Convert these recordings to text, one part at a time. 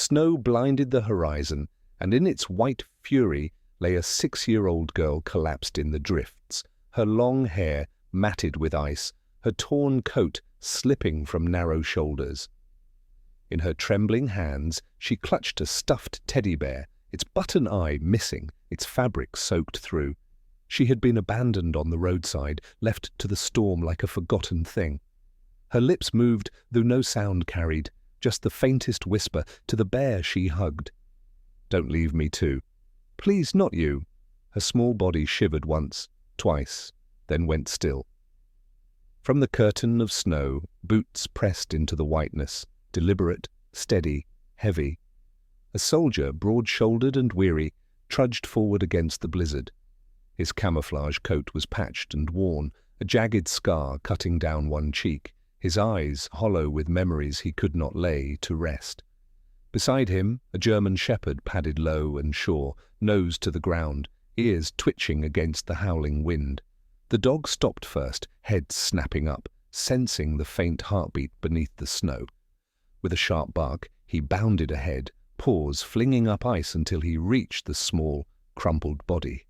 Snow blinded the horizon, and in its white fury lay a 6-year-old girl collapsed in the drifts, her long hair matted with ice, her torn coat slipping from narrow shoulders. In her trembling hands she clutched a stuffed teddy bear, its button eye missing, its fabric soaked through. She had been abandoned on the roadside, left to the storm like a forgotten thing. Her lips moved, though no sound carried, just the faintest whisper to the bear she hugged. "Don't leave me too. Please, not you." Her small body shivered once, twice, then went still. From the curtain of snow, boots pressed into the whiteness, deliberate, steady, heavy. A soldier, broad-shouldered and weary, trudged forward against the blizzard. His camouflage coat was patched and worn, a jagged scar cutting down one cheek, his eyes hollow with memories he could not lay to rest. Beside him, a German shepherd padded low and sure, nose to the ground, ears twitching against the howling wind. The dog stopped first, head snapping up, sensing the faint heartbeat beneath the snow. With a sharp bark, he bounded ahead, paws flinging up ice until he reached the small, crumpled body.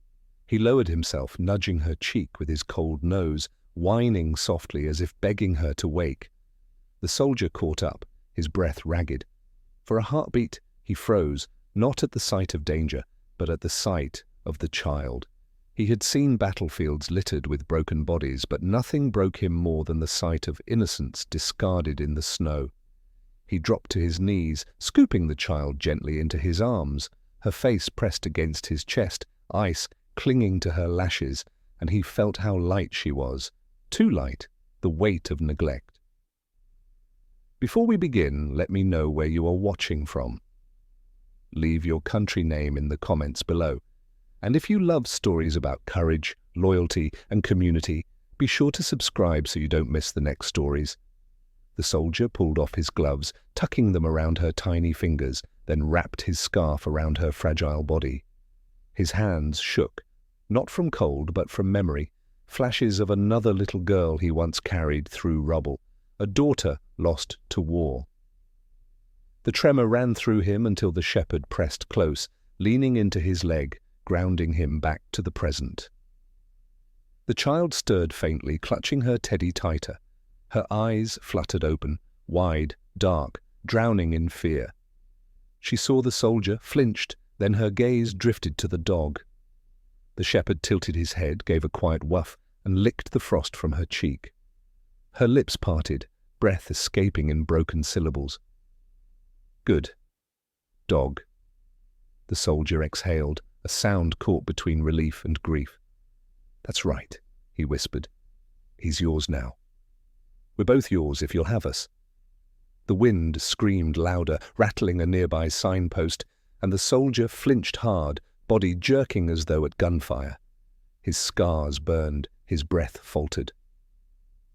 He lowered himself, nudging her cheek with his cold nose, whining softly as if begging her to wake. The soldier caught up, his breath ragged. For a heartbeat, he froze, not at the sight of danger, but at the sight of the child. He had seen battlefields littered with broken bodies, but nothing broke him more than the sight of innocence discarded in the snow. He dropped to his knees, scooping the child gently into his arms, her face pressed against his chest, ice clinging to her lashes, and he felt how light she was. Too light, the weight of neglect. Before we begin, let me know where you are watching from. Leave your country name in the comments below. And if you love stories about courage, loyalty, and community, be sure to subscribe so you don't miss the next stories. The soldier pulled off his gloves, tucking them around her tiny fingers, then wrapped his scarf around her fragile body. His hands shook, not from cold but from memory, flashes of another little girl he once carried through rubble, a daughter lost to war. The tremor ran through him until the shepherd pressed close, leaning into his leg, grounding him back to the present. The child stirred faintly, clutching her teddy tighter. Her eyes fluttered open, wide, dark, drowning in fear. She saw the soldier, flinched, then her gaze drifted to the dog. The shepherd tilted his head, gave a quiet wuff, and licked the frost from her cheek. Her lips parted, breath escaping in broken syllables. "Good. Dog." The soldier exhaled, a sound caught between relief and grief. "That's right," he whispered. "He's yours now. We're both yours if you'll have us." The wind screamed louder, rattling a nearby signpost, and the soldier flinched hard, body jerking as though at gunfire. His scars burned, his breath faltered.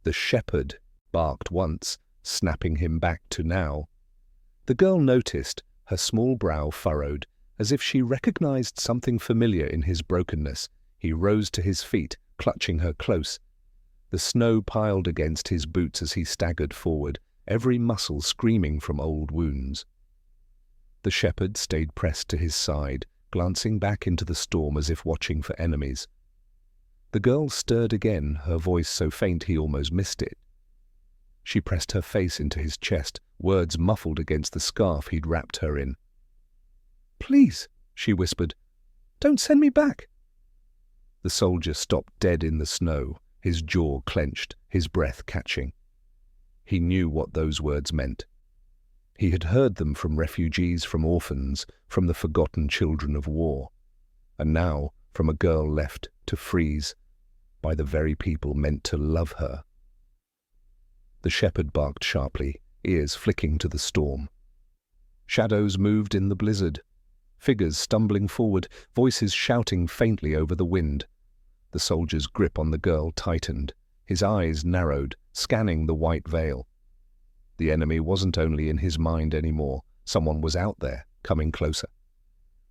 The shepherd barked once, snapping him back to now. The girl noticed, her small brow furrowed, as if she recognized something familiar in his brokenness. He rose to his feet, clutching her close. The snow piled against his boots as he staggered forward, every muscle screaming from old wounds. The shepherd stayed pressed to his side, glancing back into the storm as if watching for enemies. The girl stirred again, her voice so faint he almost missed it. She pressed her face into his chest, words muffled against the scarf he'd wrapped her in. "Please," she whispered, "don't send me back." The soldier stopped dead in the snow, his jaw clenched, his breath catching. He knew what those words meant. He had heard them from refugees, from orphans, from the forgotten children of war, and now from a girl left to freeze by the very people meant to love her. The shepherd barked sharply, ears flicking to the storm. Shadows moved in the blizzard, figures stumbling forward, voices shouting faintly over the wind. The soldier's grip on the girl tightened, his eyes narrowed, scanning the white veil. The enemy wasn't only in his mind anymore, someone was out there, coming closer.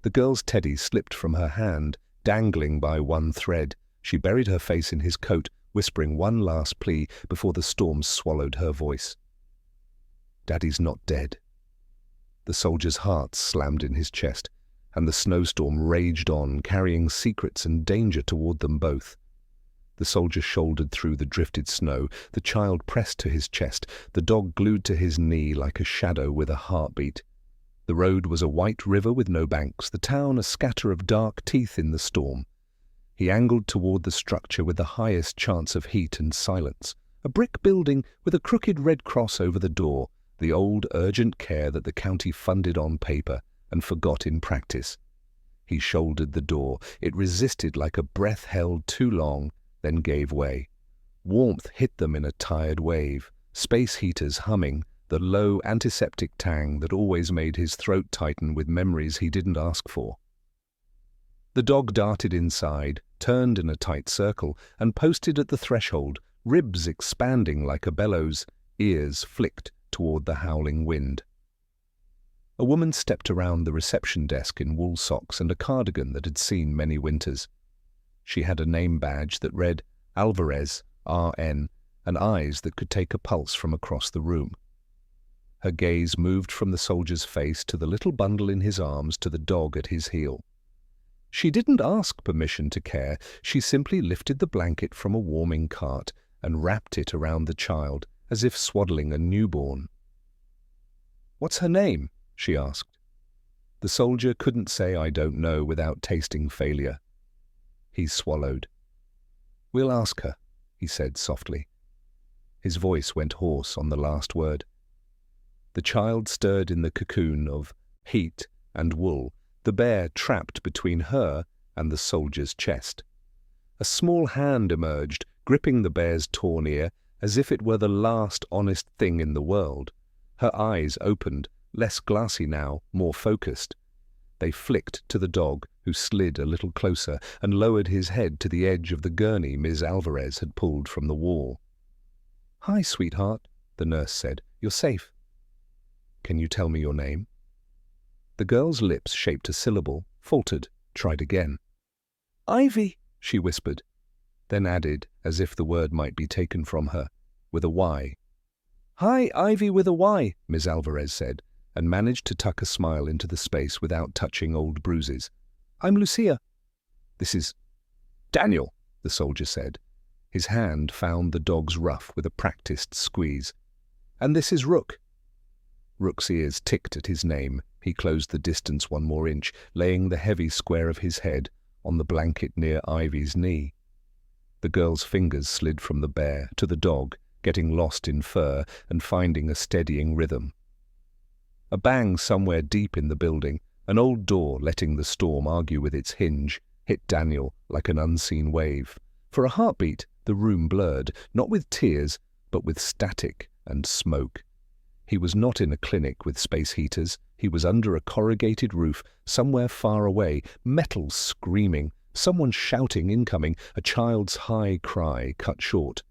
The girl's teddy slipped from her hand, dangling by one thread. She buried her face in his coat, whispering one last plea before the storm swallowed her voice. "Daddy's not dead." The soldier's heart slammed in his chest, and the snowstorm raged on, carrying secrets and danger toward them both. The soldier shouldered through the drifted snow, the child pressed to his chest, the dog glued to his knee like a shadow with a heartbeat. The road was a white river with no banks, the town a scatter of dark teeth in the storm. He angled toward the structure with the highest chance of heat and silence, a brick building with a crooked red cross over the door, the old urgent care that the county funded on paper and forgot in practice. He shouldered the door. It resisted like a breath held too long, then gave way. Warmth hit them in a tired wave, space heaters humming, the low antiseptic tang that always made his throat tighten with memories he didn't ask for. The dog darted inside, turned in a tight circle, and posted at the threshold, ribs expanding like a bellows, ears flicked toward the howling wind. A woman stepped around the reception desk in wool socks and a cardigan that had seen many winters. She had a name badge that read Alvarez, R.N., and eyes that could take a pulse from across the room. Her gaze moved from the soldier's face to the little bundle in his arms to the dog at his heel. She didn't ask permission to care. She simply lifted the blanket from a warming cart and wrapped it around the child, as if swaddling a newborn. "What's her name?" she asked. The soldier couldn't say "I don't know" without tasting failure. He swallowed. "We'll ask her," he said softly. His voice went hoarse on the last word. The child stirred in the cocoon of heat and wool, the bear trapped between her and the soldier's chest. A small hand emerged, gripping the bear's torn ear, as if it were the last honest thing in the world. Her eyes opened, less glassy now, more focused. They flicked to the dog, who slid a little closer and lowered his head to the edge of the gurney Ms. Alvarez had pulled from the wall. "Hi, sweetheart," the nurse said. "You're safe." "Can you tell me your name?" The girl's lips shaped a syllable, faltered, tried again. "Ivy," she whispered, then added, as if the word might be taken from her, with a Y. "Hi, Ivy with a Y," Ms. Alvarez said, and managed to tuck a smile into the space without touching old bruises. "I'm Lucia." "This is Daniel," the soldier said. His hand found the dog's ruff with a practiced squeeze. "And this is Rook." Rook's ears ticked at his name. He closed the distance one more inch, laying the heavy square of his head on the blanket near Ivy's knee. The girl's fingers slid from the bear to the dog, getting lost in fur and finding a steadying rhythm. A bang somewhere deep in the building, an old door letting the storm argue with its hinge, hit Daniel like an unseen wave. For a heartbeat, the room blurred, not with tears, but with static and smoke. He was not in a clinic with space heaters. He was under a corrugated roof, somewhere far away, metal screaming, someone shouting incoming, a child's high cry cut short.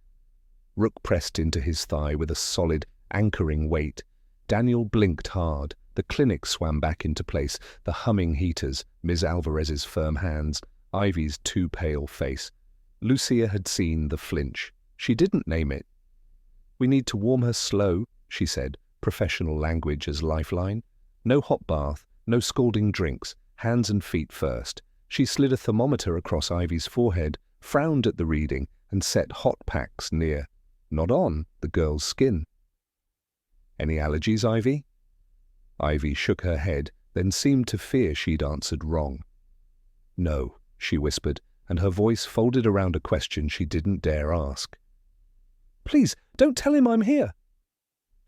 Rook pressed into his thigh with a solid, anchoring weight. Daniel blinked hard. The clinic swam back into place, the humming heaters, Ms. Alvarez's firm hands, Ivy's too pale face. Lucia had seen the flinch. She didn't name it. "We need to warm her slow," she said, professional language as lifeline. "No hot bath, no scalding drinks, hands and feet first." She slid a thermometer across Ivy's forehead, frowned at the reading, and set hot packs near, not on, the girl's skin. "Any allergies, Ivy?" Ivy shook her head, then seemed to fear she'd answered wrong. "No," she whispered, and her voice folded around a question she didn't dare ask. "Please, don't tell him I'm here."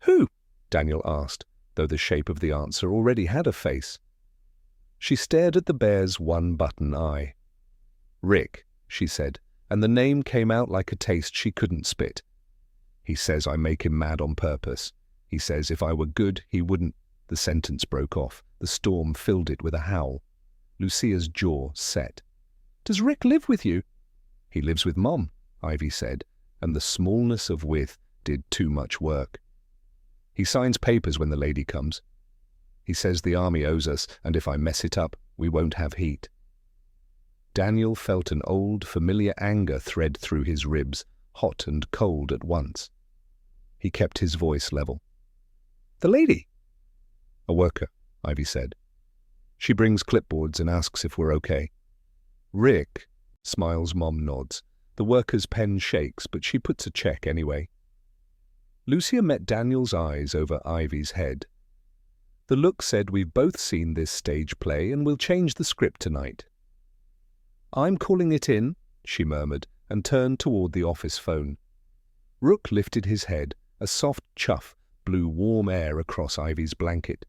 "Who?" Daniel asked, though the shape of the answer already had a face. She stared at the bear's one-button eye. "Rick," she said, and the name came out like a taste she couldn't spit. "He says I make him mad on purpose. He says if I were good, he wouldn't—" The sentence broke off. The storm filled it with a howl. Lucia's jaw set. "Does Rick live with you?" "He lives with Mom," Ivy said, and the smallness of width did too much work. "He signs papers when the lady comes. He says the army owes us, and if I mess it up, we won't have heat." Daniel felt an old, familiar anger thread through his ribs, hot and cold at once. He kept his voice level. "The lady?" "A worker," Ivy said. She brings clipboards and asks if we're okay. Rick, smiles. Mom nods. The worker's pen shakes, but she puts a check anyway. Lucia met Daniel's eyes over Ivy's head. The look said, we've both seen this stage play and we'll change the script tonight. I'm calling it in, she murmured, and turned toward the office phone. Rook lifted his head. A soft chuff blew warm air across Ivy's blanket.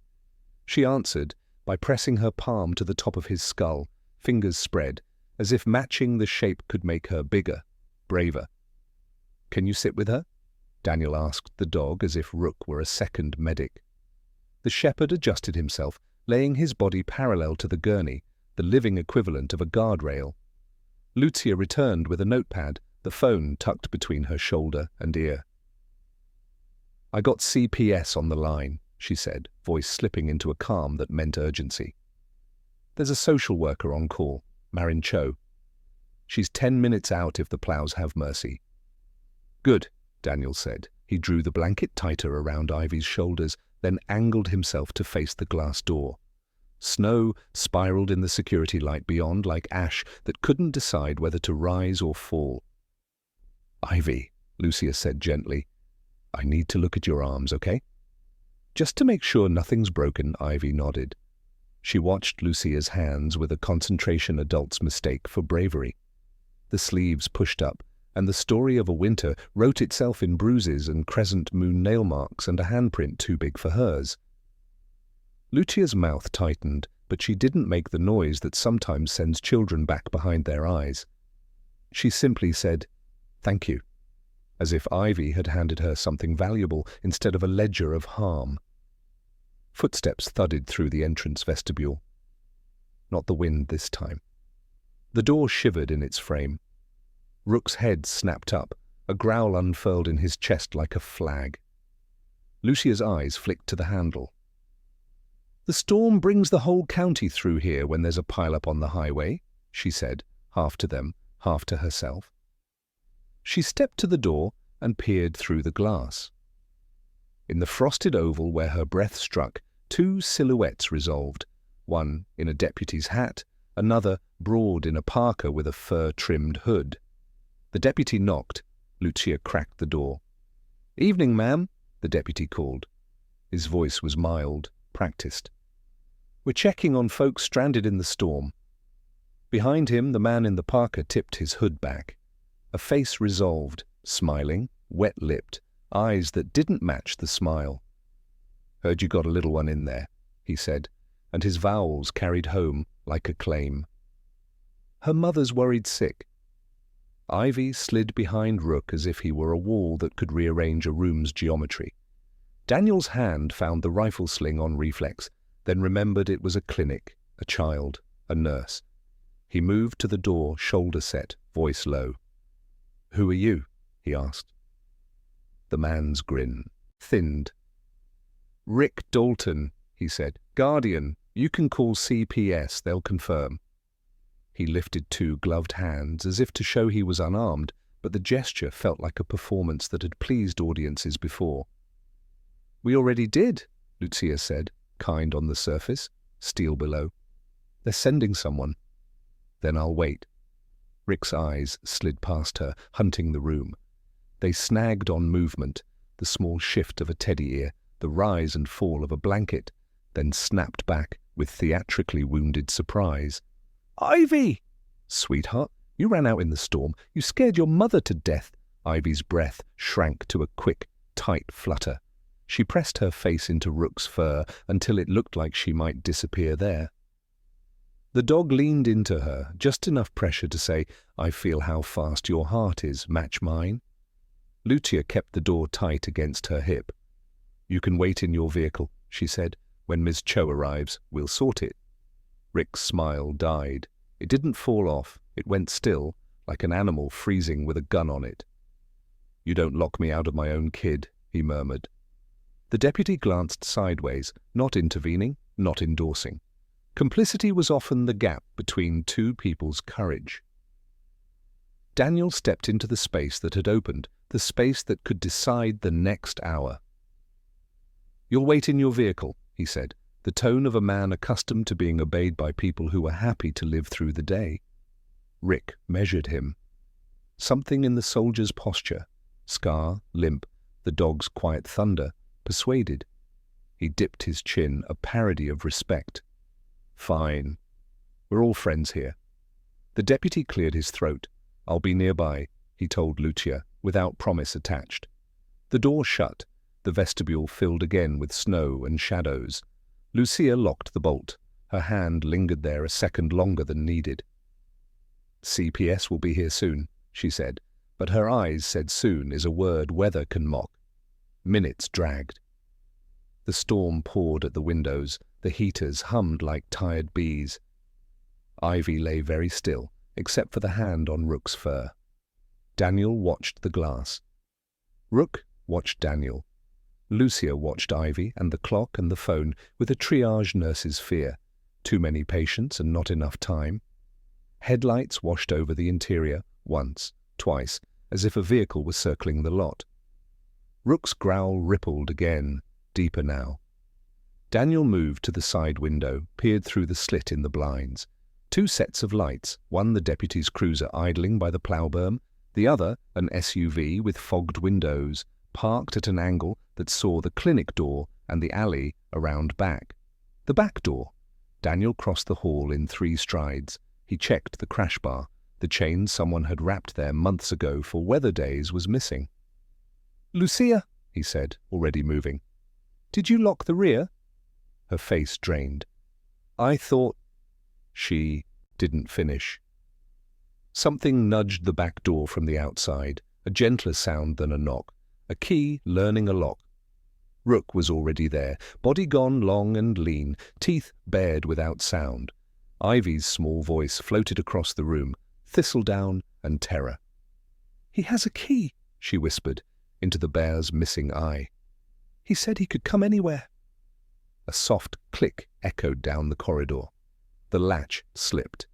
She answered by pressing her palm to the top of his skull, fingers spread, as if matching the shape could make her bigger, braver. Can you sit with her? Daniel asked the dog as if Rook were a second medic. The shepherd adjusted himself, laying his body parallel to the gurney, the living equivalent of a guardrail. Lucia returned with a notepad, the phone tucked between her shoulder and ear. I got CPS on the line, she said, voice slipping into a calm that meant urgency. There's a social worker on call, Marin Cho. She's 10 minutes out if the plows have mercy. Good, Daniel said. He drew the blanket tighter around Ivy's shoulders, then angled himself to face the glass door. Snow spiraled in the security light beyond like ash that couldn't decide whether to rise or fall. Ivy, Lucia said gently, I need to look at your arms, okay? Just to make sure nothing's broken, Ivy nodded. She watched Lucia's hands with a concentration adult's mistake for bravery. The sleeves pushed up, and the story of a winter wrote itself in bruises and crescent moon nail marks and a handprint too big for hers. Lucia's mouth tightened, but she didn't make the noise that sometimes sends children back behind their eyes. She simply said, "Thank you," as if Ivy had handed her something valuable instead of a ledger of harm. Footsteps thudded through the entrance vestibule. Not the wind this time. The door shivered in its frame. Rook's head snapped up, a growl unfurled in his chest like a flag. Lucia's eyes flicked to the handle. The storm brings the whole county through here when there's a pile-up on the highway, she said, half to them, half to herself. She stepped to the door and peered through the glass. In the frosted oval where her breath struck, two silhouettes resolved, one in a deputy's hat, another broad in a parka with a fur-trimmed hood. The deputy knocked. Lucia cracked the door. "Evening, ma'am," the deputy called. His voice was mild, practiced. "We're checking on folks stranded in the storm." Behind him, the man in the parka tipped his hood back. A face resolved, smiling, wet-lipped, eyes that didn't match the smile. "Heard you got a little one in there," he said, and his vowels carried home like a claim. "Her mother's worried sick." Ivy slid behind Rook as if he were a wall that could rearrange a room's geometry. Daniel's hand found the rifle sling on reflex, then remembered it was a clinic, a child, a nurse. He moved to the door, shoulder set, voice low. "Who are you?" he asked. The man's grin thinned. "Rick Dalton," he said. "Guardian, you can call CPS, they'll confirm." He lifted two gloved hands as if to show he was unarmed, but the gesture felt like a performance that had pleased audiences before. "We already did," Lucia said, kind on the surface, steel below. "They're sending someone." "Then I'll wait." Rick's eyes slid past her, hunting the room. They snagged on movement, the small shift of a teddy ear, the rise and fall of a blanket, then snapped back with theatrically wounded surprise. "Ivy!" "Sweetheart, you ran out in the storm. You scared your mother to death." Ivy's breath shrank to a quick, tight flutter. She pressed her face into Rook's fur until it looked like she might disappear there. The dog leaned into her, just enough pressure to say, "I feel how fast your heart is, match mine." Lucia kept the door tight against her hip. "You can wait in your vehicle," she said. "When Ms. Cho arrives, we'll sort it." Rick's smile died. It didn't fall off. It went still, like an animal freezing with a gun on it. "You don't lock me out of my own kid," he murmured. The deputy glanced sideways, not intervening, not endorsing. Complicity was often the gap between two people's courage. Daniel stepped into the space that had opened, the space that could decide the next hour. "You'll wait in your vehicle," he said. the tone of a man accustomed to being obeyed by people who were happy to live through the day. Rick measured him. Something in the soldier's posture, scar, limp, the dog's quiet thunder, persuaded. He dipped his chin, a parody of respect. "Fine. We're all friends here." The deputy cleared his throat. "I'll be nearby," he told Lucia, without promise attached. The door shut. The vestibule filled again with snow and shadows. Lucia locked the bolt. Her hand lingered there a second longer than needed. "CPS will be here soon," she said, but her eyes said soon is a word weather can mock. Minutes dragged. The storm poured at the windows. The heaters hummed like tired bees. Ivy lay very still, except for the hand on Rook's fur. Daniel watched the glass. Rook watched Daniel. Lucia watched Ivy and the clock and the phone with a triage nurse's fear. Too many patients and not enough time. Headlights washed over the interior, once, twice, as if a vehicle was circling the lot. Rook's growl rippled again, deeper now. Daniel moved to the side window, peered through the slit in the blinds. Two sets of lights, one the deputy's cruiser idling by the plough berm, the other an SUV with fogged windows, parked at an angle that saw the clinic door and the alley around back. The back door. Daniel crossed the hall in 3 strides. He checked the crash bar. The chain someone had wrapped there months ago for weather days was missing. "Lucia," he said, already moving. "Did you lock the rear?" Her face drained. "I thought—" She didn't finish. Something nudged the back door from the outside, a gentler sound than a knock, a key learning a lock. Rook was already there, body gone long and lean, teeth bared without sound. Ivy's small voice floated across the room, thistledown and terror. "He has a key," she whispered, into the bear's missing eye. "He said he could come anywhere." A soft click echoed down the corridor. The latch slipped.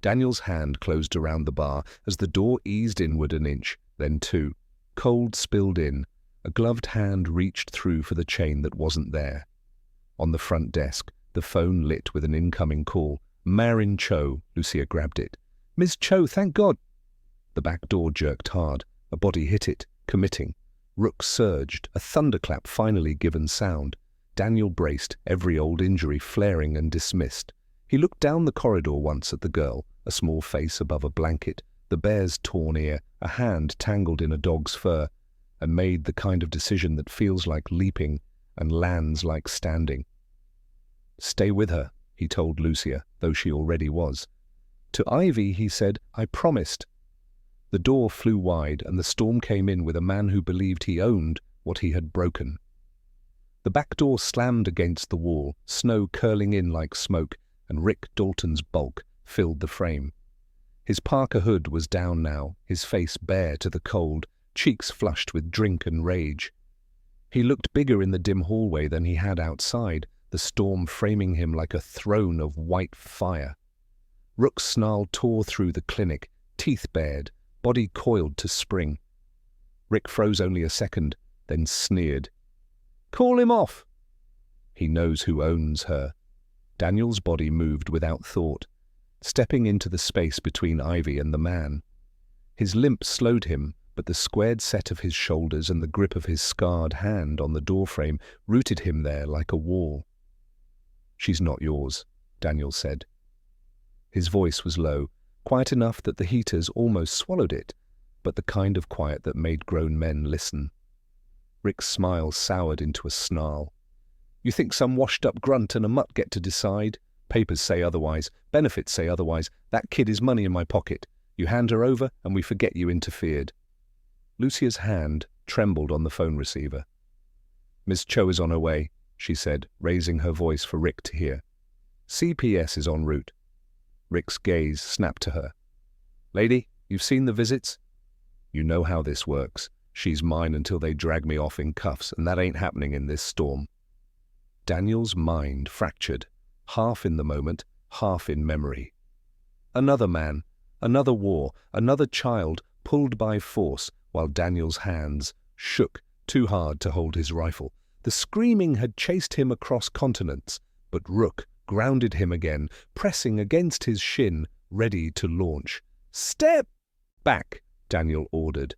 Daniel's hand closed around the bar as the door eased inward an inch, then 2. Cold spilled in. A gloved hand reached through for the chain that wasn't there. On the front desk, the phone lit with an incoming call. "Marin Cho," Lucia grabbed it. "Ms. Cho, thank God!" The back door jerked hard. A body hit it, committing. Rook surged, a thunderclap finally given sound. Daniel braced, every old injury flaring and dismissed. He looked down the corridor once at the girl, a small face above a blanket, the bear's torn ear, a hand tangled in a dog's fur, and made the kind of decision that feels like leaping and lands like standing. "Stay with her," he told Lucia, though she already was. To Ivy he said, "I promised." The door flew wide, and the storm came in with a man who believed he owned what he had broken. The back door slammed against the wall, snow curling in like smoke, and Rick Dalton's bulk filled the frame. His parka hood was down now, his face bare to the cold, cheeks flushed with drink and rage. He looked bigger in the dim hallway than he had outside, the storm framing him like a throne of white fire. Rook's snarl tore through the clinic, teeth bared, body coiled to spring. Rick froze only a second, then sneered. "Call him off!" He knows who owns her. Daniel's body moved without thought, stepping into the space between Ivy and the man. His limp slowed him, but the squared set of his shoulders and the grip of his scarred hand on the doorframe rooted him there like a wall. "She's not yours," Daniel said. His voice was low, quiet enough that the heaters almost swallowed it, but the kind of quiet that made grown men listen. Rick's smile soured into a snarl. "You think some washed-up grunt and a mutt get to decide? Papers say otherwise. Benefits say otherwise. That kid is money in my pocket. You hand her over, and we forget you interfered." Lucia's hand trembled on the phone receiver. "Miss Cho is on her way," she said, raising her voice for Rick to hear. "CPS is en route." Rick's gaze snapped to her. "Lady, you've seen the visits? You know how this works. She's mine until they drag me off in cuffs, and that ain't happening in this storm." Daniel's mind fractured, half in the moment, half in memory. Another man, another war, another child pulled by force while Daniel's hands shook too hard to hold his rifle. The screaming had chased him across continents, but Rook grounded him again, pressing against his shin, ready to launch. "Step back," Daniel ordered.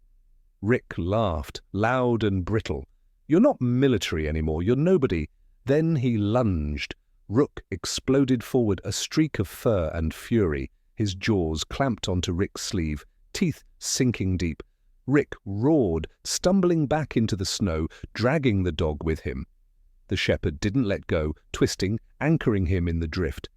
Rick laughed, loud and brittle. "You're not military anymore, you're nobody." Then he lunged. Rook exploded forward, a streak of fur and fury. His jaws clamped onto Rick's sleeve, teeth sinking deep. Rick roared, stumbling back into the snow, dragging the dog with him. The shepherd didn't let go, twisting, anchoring him in the drift.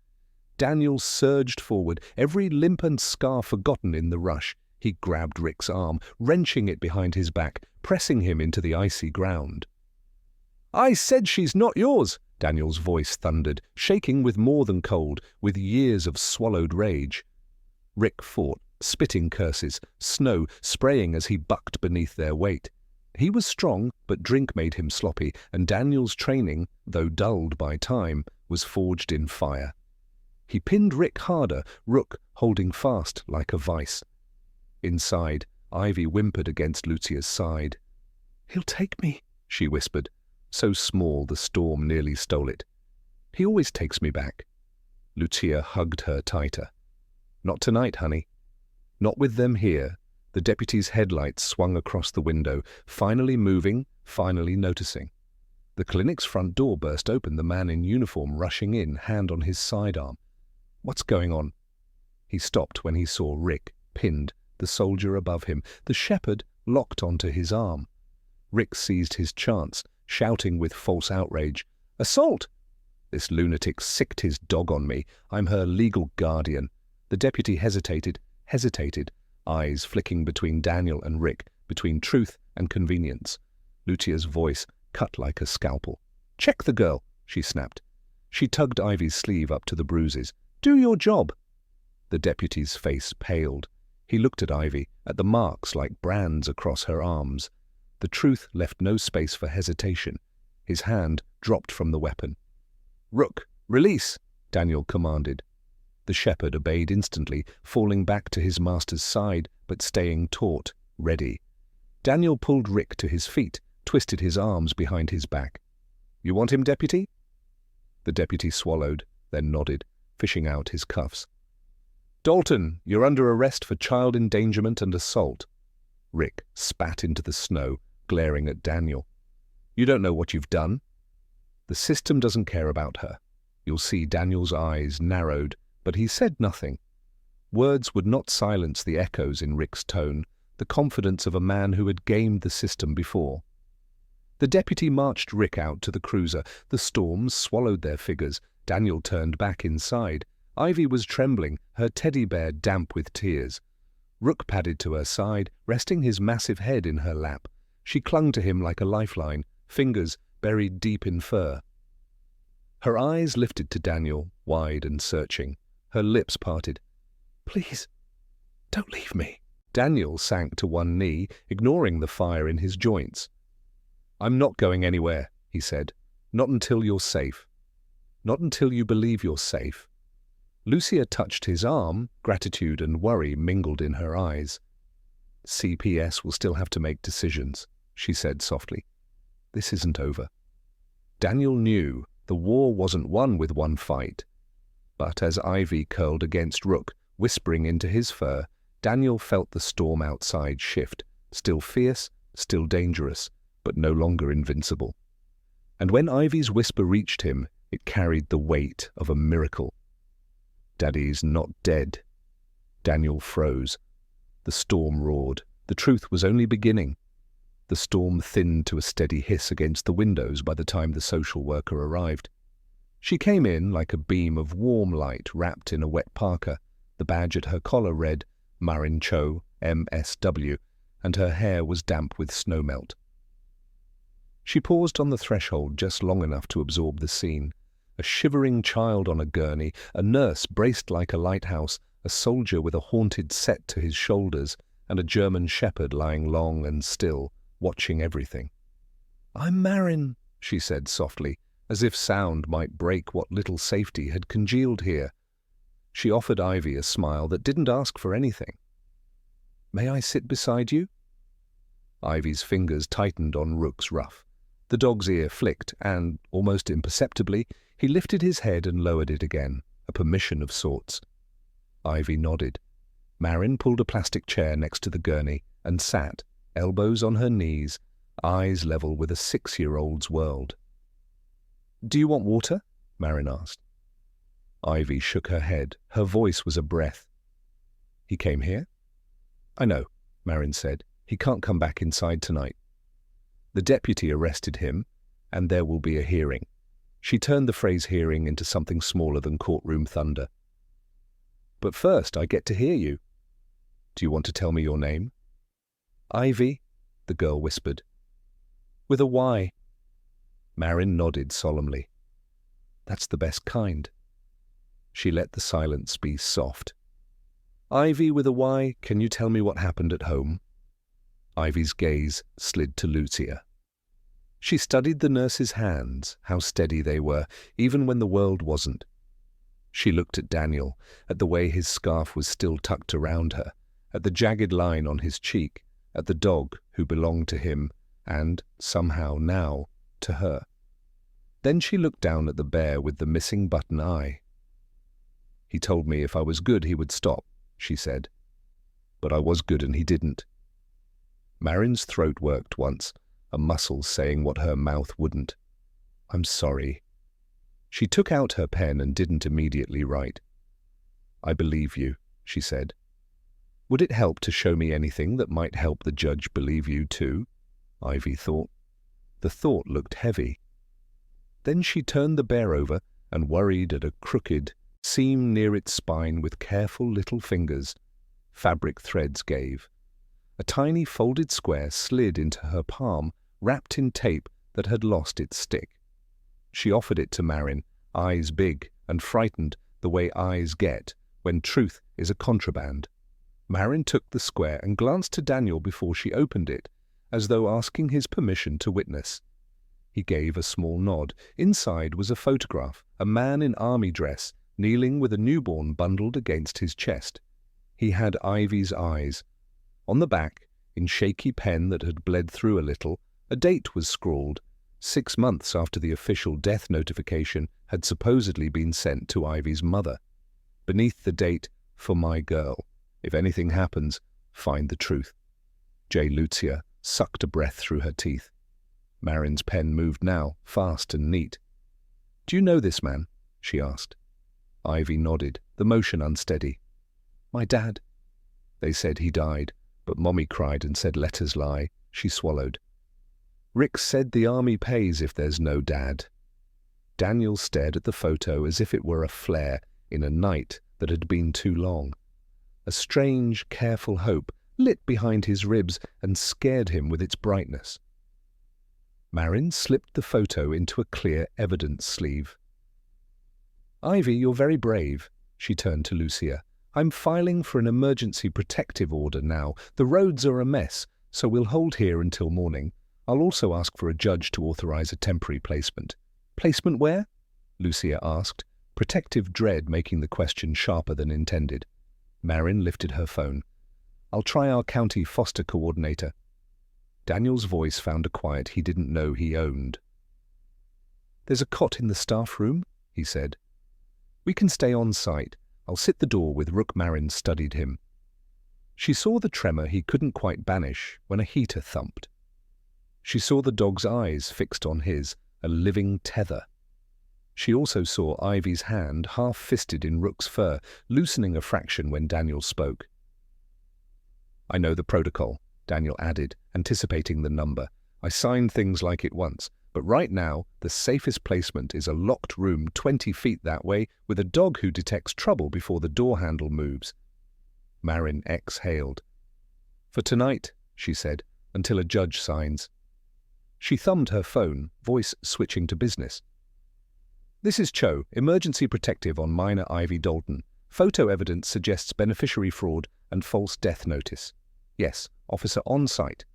Daniel surged forward, every limp and scar forgotten in the rush. He grabbed Rick's arm, wrenching it behind his back, pressing him into the icy ground. "I said she's not yours," Daniel's voice thundered, shaking with more than cold, with years of swallowed rage. Rick fought, spitting curses, snow spraying as he bucked beneath their weight. He was strong, but drink made him sloppy, and Daniel's training, though dulled by time, was forged in fire. He pinned Rick harder, Rook holding fast like a vice. Inside, Ivy whimpered against Lucia's side. "He'll take me," she whispered, so small the storm nearly stole it. "He always takes me back." Lucia hugged her tighter. "Not tonight, honey." Not with them here. The deputy's headlights swung across the window, finally moving, finally noticing. The clinic's front door burst open, the man in uniform rushing in, hand on his sidearm. "What's going on?" He stopped when he saw Rick, pinned, the soldier above him, the shepherd locked onto his arm. Rick seized his chance, shouting with false outrage, "Assault! This lunatic sicked his dog on me. I'm her legal guardian." The deputy hesitated, eyes flicking between Daniel and Rick, between truth and convenience. Lucia's voice cut like a scalpel. "Check the girl," she snapped. She tugged Ivy's sleeve up to the bruises. "Do your job." The deputy's face paled. He looked at Ivy, at the marks like brands across her arms. The truth left no space for hesitation. His hand dropped from the weapon. "Rook, release," Daniel commanded. The shepherd obeyed instantly, falling back to his master's side, but staying taut, ready. Daniel pulled Rick to his feet, twisted his arms behind his back. "You want him, deputy?" The deputy swallowed, then nodded, fishing out his cuffs. "Dalton, you're under arrest for child endangerment and assault." Rick spat into the snow, glaring at Daniel. "You don't know what you've done." "The system doesn't care about her." You'll see Daniel's eyes narrowed, but he said nothing. Words would not silence the echoes in Rick's tone, the confidence of a man who had gamed the system before. The deputy marched Rick out to the cruiser. The storms swallowed their figures. Daniel turned back inside. Ivy was trembling, her teddy bear damp with tears. Rook padded to her side, resting his massive head in her lap. She clung to him like a lifeline, fingers buried deep in fur. Her eyes lifted to Daniel, wide and searching. Her lips parted. "Please, don't leave me." Daniel sank to one knee, ignoring the fire in his joints. "I'm not going anywhere," he said. "Not until you're safe. Not until you believe you're safe." Lucia touched his arm, gratitude and worry mingled in her eyes. "CPS will still have to make decisions," she said softly. "This isn't over." Daniel knew the war wasn't won with one fight. But as Ivy curled against Rook, whispering into his fur, Daniel felt the storm outside shift, still fierce, still dangerous, but no longer invincible. And when Ivy's whisper reached him, it carried the weight of a miracle. "Daddy's not dead." Daniel froze. The storm roared. The truth was only beginning. The storm thinned to a steady hiss against the windows by the time the social worker arrived. She came in like a beam of warm light wrapped in a wet parka. The badge at her collar read, Marin Cho, MSW, and her hair was damp with snowmelt. She paused on the threshold just long enough to absorb the scene. A shivering child on a gurney, a nurse braced like a lighthouse, a soldier with a haunted set to his shoulders, and a German shepherd lying long and still, watching everything. "I'm Marin," she said softly, as if sound might break what little safety had congealed here. She offered Ivy a smile that didn't ask for anything. "May I sit beside you?" Ivy's fingers tightened on Rook's ruff. The dog's ear flicked, and, almost imperceptibly, He lifted his head and lowered it again, a permission of sorts. Ivy nodded. Marin pulled a plastic chair next to the gurney and sat, elbows on her knees, eyes level with a 6-year-old's world. "Do you want water?" Marin asked. Ivy shook her head. Her voice was a breath. "He came here?" "I know," Marin said. "He can't come back inside tonight. The deputy arrested him, and there will be a hearing." She turned the phrase hearing into something smaller than courtroom thunder. "But first, I get to hear you. Do you want to tell me your name?" "Ivy," the girl whispered. "With a Y." Marin nodded solemnly. "That's the best kind." She let the silence be soft. "Ivy with a Y, can you tell me what happened at home?" Ivy's gaze slid to Lucia. She studied the nurse's hands, how steady they were, even when the world wasn't. She looked at Daniel, at the way his scarf was still tucked around her, at the jagged line on his cheek, at the dog who belonged to him, and, somehow now, to her. Then she looked down at the bear with the missing button eye. "He told me if I was good he would stop," she said. "But I was good and he didn't." Marin's throat worked once, a muscle saying what her mouth wouldn't. "I'm sorry." She took out her pen and didn't immediately write. "I believe you," she said. "Would it help to show me anything that might help the judge believe you too?" Ivy thought. The thought looked heavy. Then she turned the bear over and worried at a crooked seam near its spine with careful little fingers. Fabric threads gave. A tiny folded square slid into her palm, wrapped in tape that had lost its stick. She offered it to Marin, eyes big and frightened the way eyes get when truth is a contraband. Marin took the square and glanced to Daniel before she opened it, as though asking his permission to witness. He gave a small nod. Inside was a photograph, a man in army dress, kneeling with a newborn bundled against his chest. He had Ivy's eyes. On the back, in shaky pen that had bled through a little, a date was scrawled, 6 months after the official death notification had supposedly been sent to Ivy's mother. Beneath the date, "For my girl. If anything happens, find the truth." J. Lucia sucked a breath through her teeth. Marin's pen moved now, fast and neat. "Do you know this man?" she asked. Ivy nodded, the motion unsteady. "My dad." "They said he died, but Mommy cried and said letters lie." She swallowed. "Rick said the army pays if there's no dad." Daniel stared at the photo as if it were a flare in a night that had been too long. A strange, careful hope lit behind his ribs and scared him with its brightness. Marin slipped the photo into a clear evidence sleeve. "Ivy, you're very brave." She turned to Lucia. "I'm filing for an emergency protective order now. The roads are a mess, so we'll hold here until morning. I'll also ask for a judge to authorize a temporary placement." "Placement where?" Lucia asked, protective dread making the question sharper than intended. Marin lifted her phone. "I'll try our county foster coordinator." Daniel's voice found a quiet he didn't know he owned. "There's a cot in the staff room," he said. "We can stay on site. I'll sit the door with Rook." Marin studied him. She saw the tremor he couldn't quite banish when a heater thumped. She saw the dog's eyes fixed on his, a living tether. She also saw Ivy's hand half-fisted in Rook's fur, loosening a fraction when Daniel spoke. "I know the protocol," Daniel added, anticipating the number. "I signed things like it once, but right now the safest placement is a locked room 20 feet that way with a dog who detects trouble before the door handle moves." Marin exhaled. "For tonight," she said, "until a judge signs." She thumbed her phone, voice switching to business. "This is Cho, emergency protective on minor Ivy Dalton. Photo evidence suggests beneficiary fraud and false death notice. Yes, officer on site.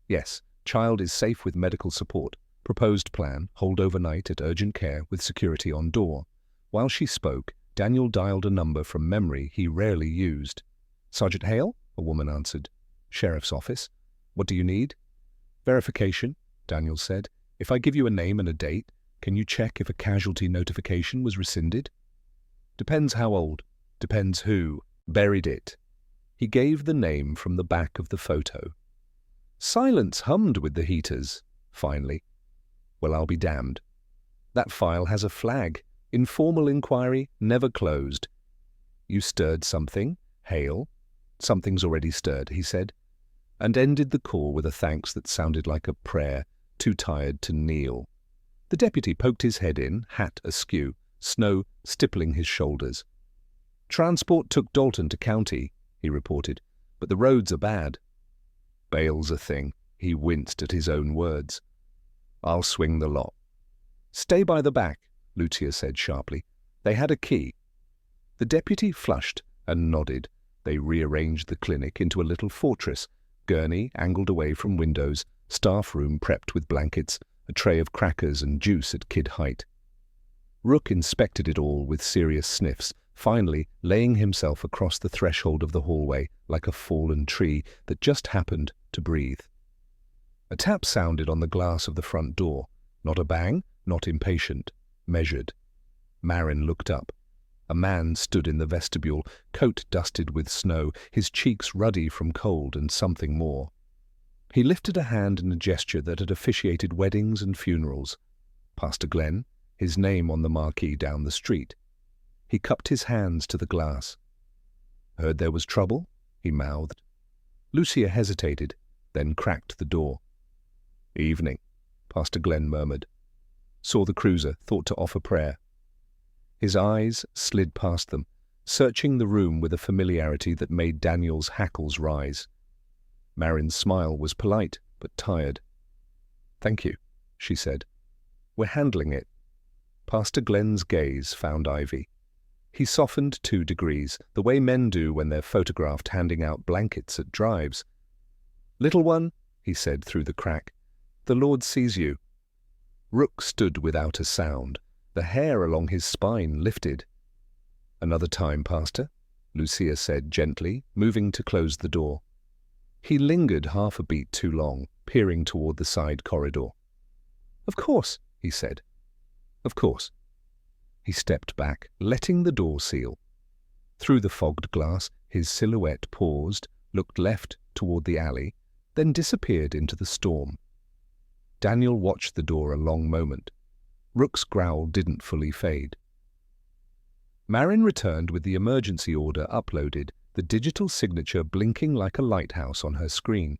Yes, child is safe with medical support. Proposed plan, hold overnight at urgent care with security on door." While she spoke, Daniel dialed a number from memory he rarely used. "Sergeant Hale?" a woman answered. "Sheriff's office. What do you need?" "Verification," Daniel said. "If I give you a name and a date, Can you check if a casualty notification was rescinded? Depends how old. Depends who. Buried it. He gave the name from the back of the photo. Silence hummed with the heaters, finally. Well, I'll be damned. That file has a flag. Informal inquiry, never closed. You stirred something, Hale. Something's already stirred, he said, and ended the call with a thanks that sounded like a prayer, too tired to kneel. The deputy poked his head in, hat askew, snow stippling his shoulders. Transport took Dalton to county, he reported, but the roads are bad. Bail's a thing. He winced at his own words. I'll swing the lot. Stay by the back, Lucia said sharply. They had a key. The deputy flushed and nodded. They rearranged the clinic into a little fortress, gurney angled away from windows, staff room prepped with blankets, a tray of crackers and juice at kid height. Rook inspected it all with serious sniffs, finally laying himself across the threshold of the hallway like a fallen tree that just happened to breathe. A tap sounded on the glass of the front door. Not a bang, not impatient, measured. Marin looked up. A man stood in the vestibule, coat dusted with snow, his cheeks ruddy from cold and something more. He lifted a hand in a gesture that had officiated weddings and funerals. Pastor Glenn, his name on the marquee down the street. He cupped his hands to the glass. Heard there was trouble? He mouthed. Lucia hesitated, then cracked the door. Evening, Pastor Glenn murmured. Saw the cruiser, thought to offer prayer. His eyes slid past them, searching the room with a familiarity that made Daniel's hackles rise. Marin's smile was polite, but tired. Thank you, she said. We're handling it. Pastor Glenn's gaze found Ivy. He softened 2 degrees, the way men do when they're photographed handing out blankets at drives. Little one, he said through the crack, the Lord sees you. Rook stood without a sound. The hair along his spine lifted. Another time, Pastor, Lucia said gently, moving to close the door. He lingered half a beat too long, peering toward the side corridor. Of course, he said. Of course. He stepped back, letting the door seal. Through the fogged glass, his silhouette paused, looked left toward the alley, then disappeared into the storm. Daniel watched the door a long moment. Rook's growl didn't fully fade. Marin returned with the emergency order uploaded, the digital signature blinking like a lighthouse on her screen.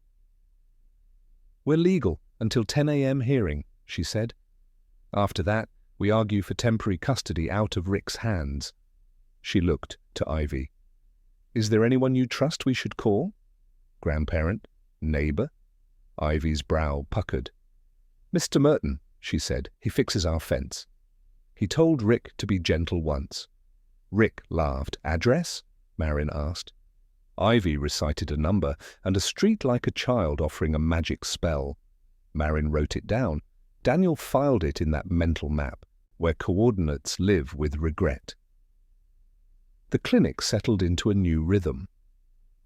We're legal until 10 a.m. hearing, she said. After that, we argue for temporary custody out of Rick's hands. She looked to Ivy. Is there anyone you trust we should call? Grandparent? Neighbor? Ivy's brow puckered. Mr. Merton, she said. He fixes our fence. He told Rick to be gentle once. Rick laughed. Address? Marin asked. Ivy recited a number and a street like a child offering a magic spell. Marin wrote it down. Daniel filed it in that mental map, where coordinates live with regret. The clinic settled into a new rhythm.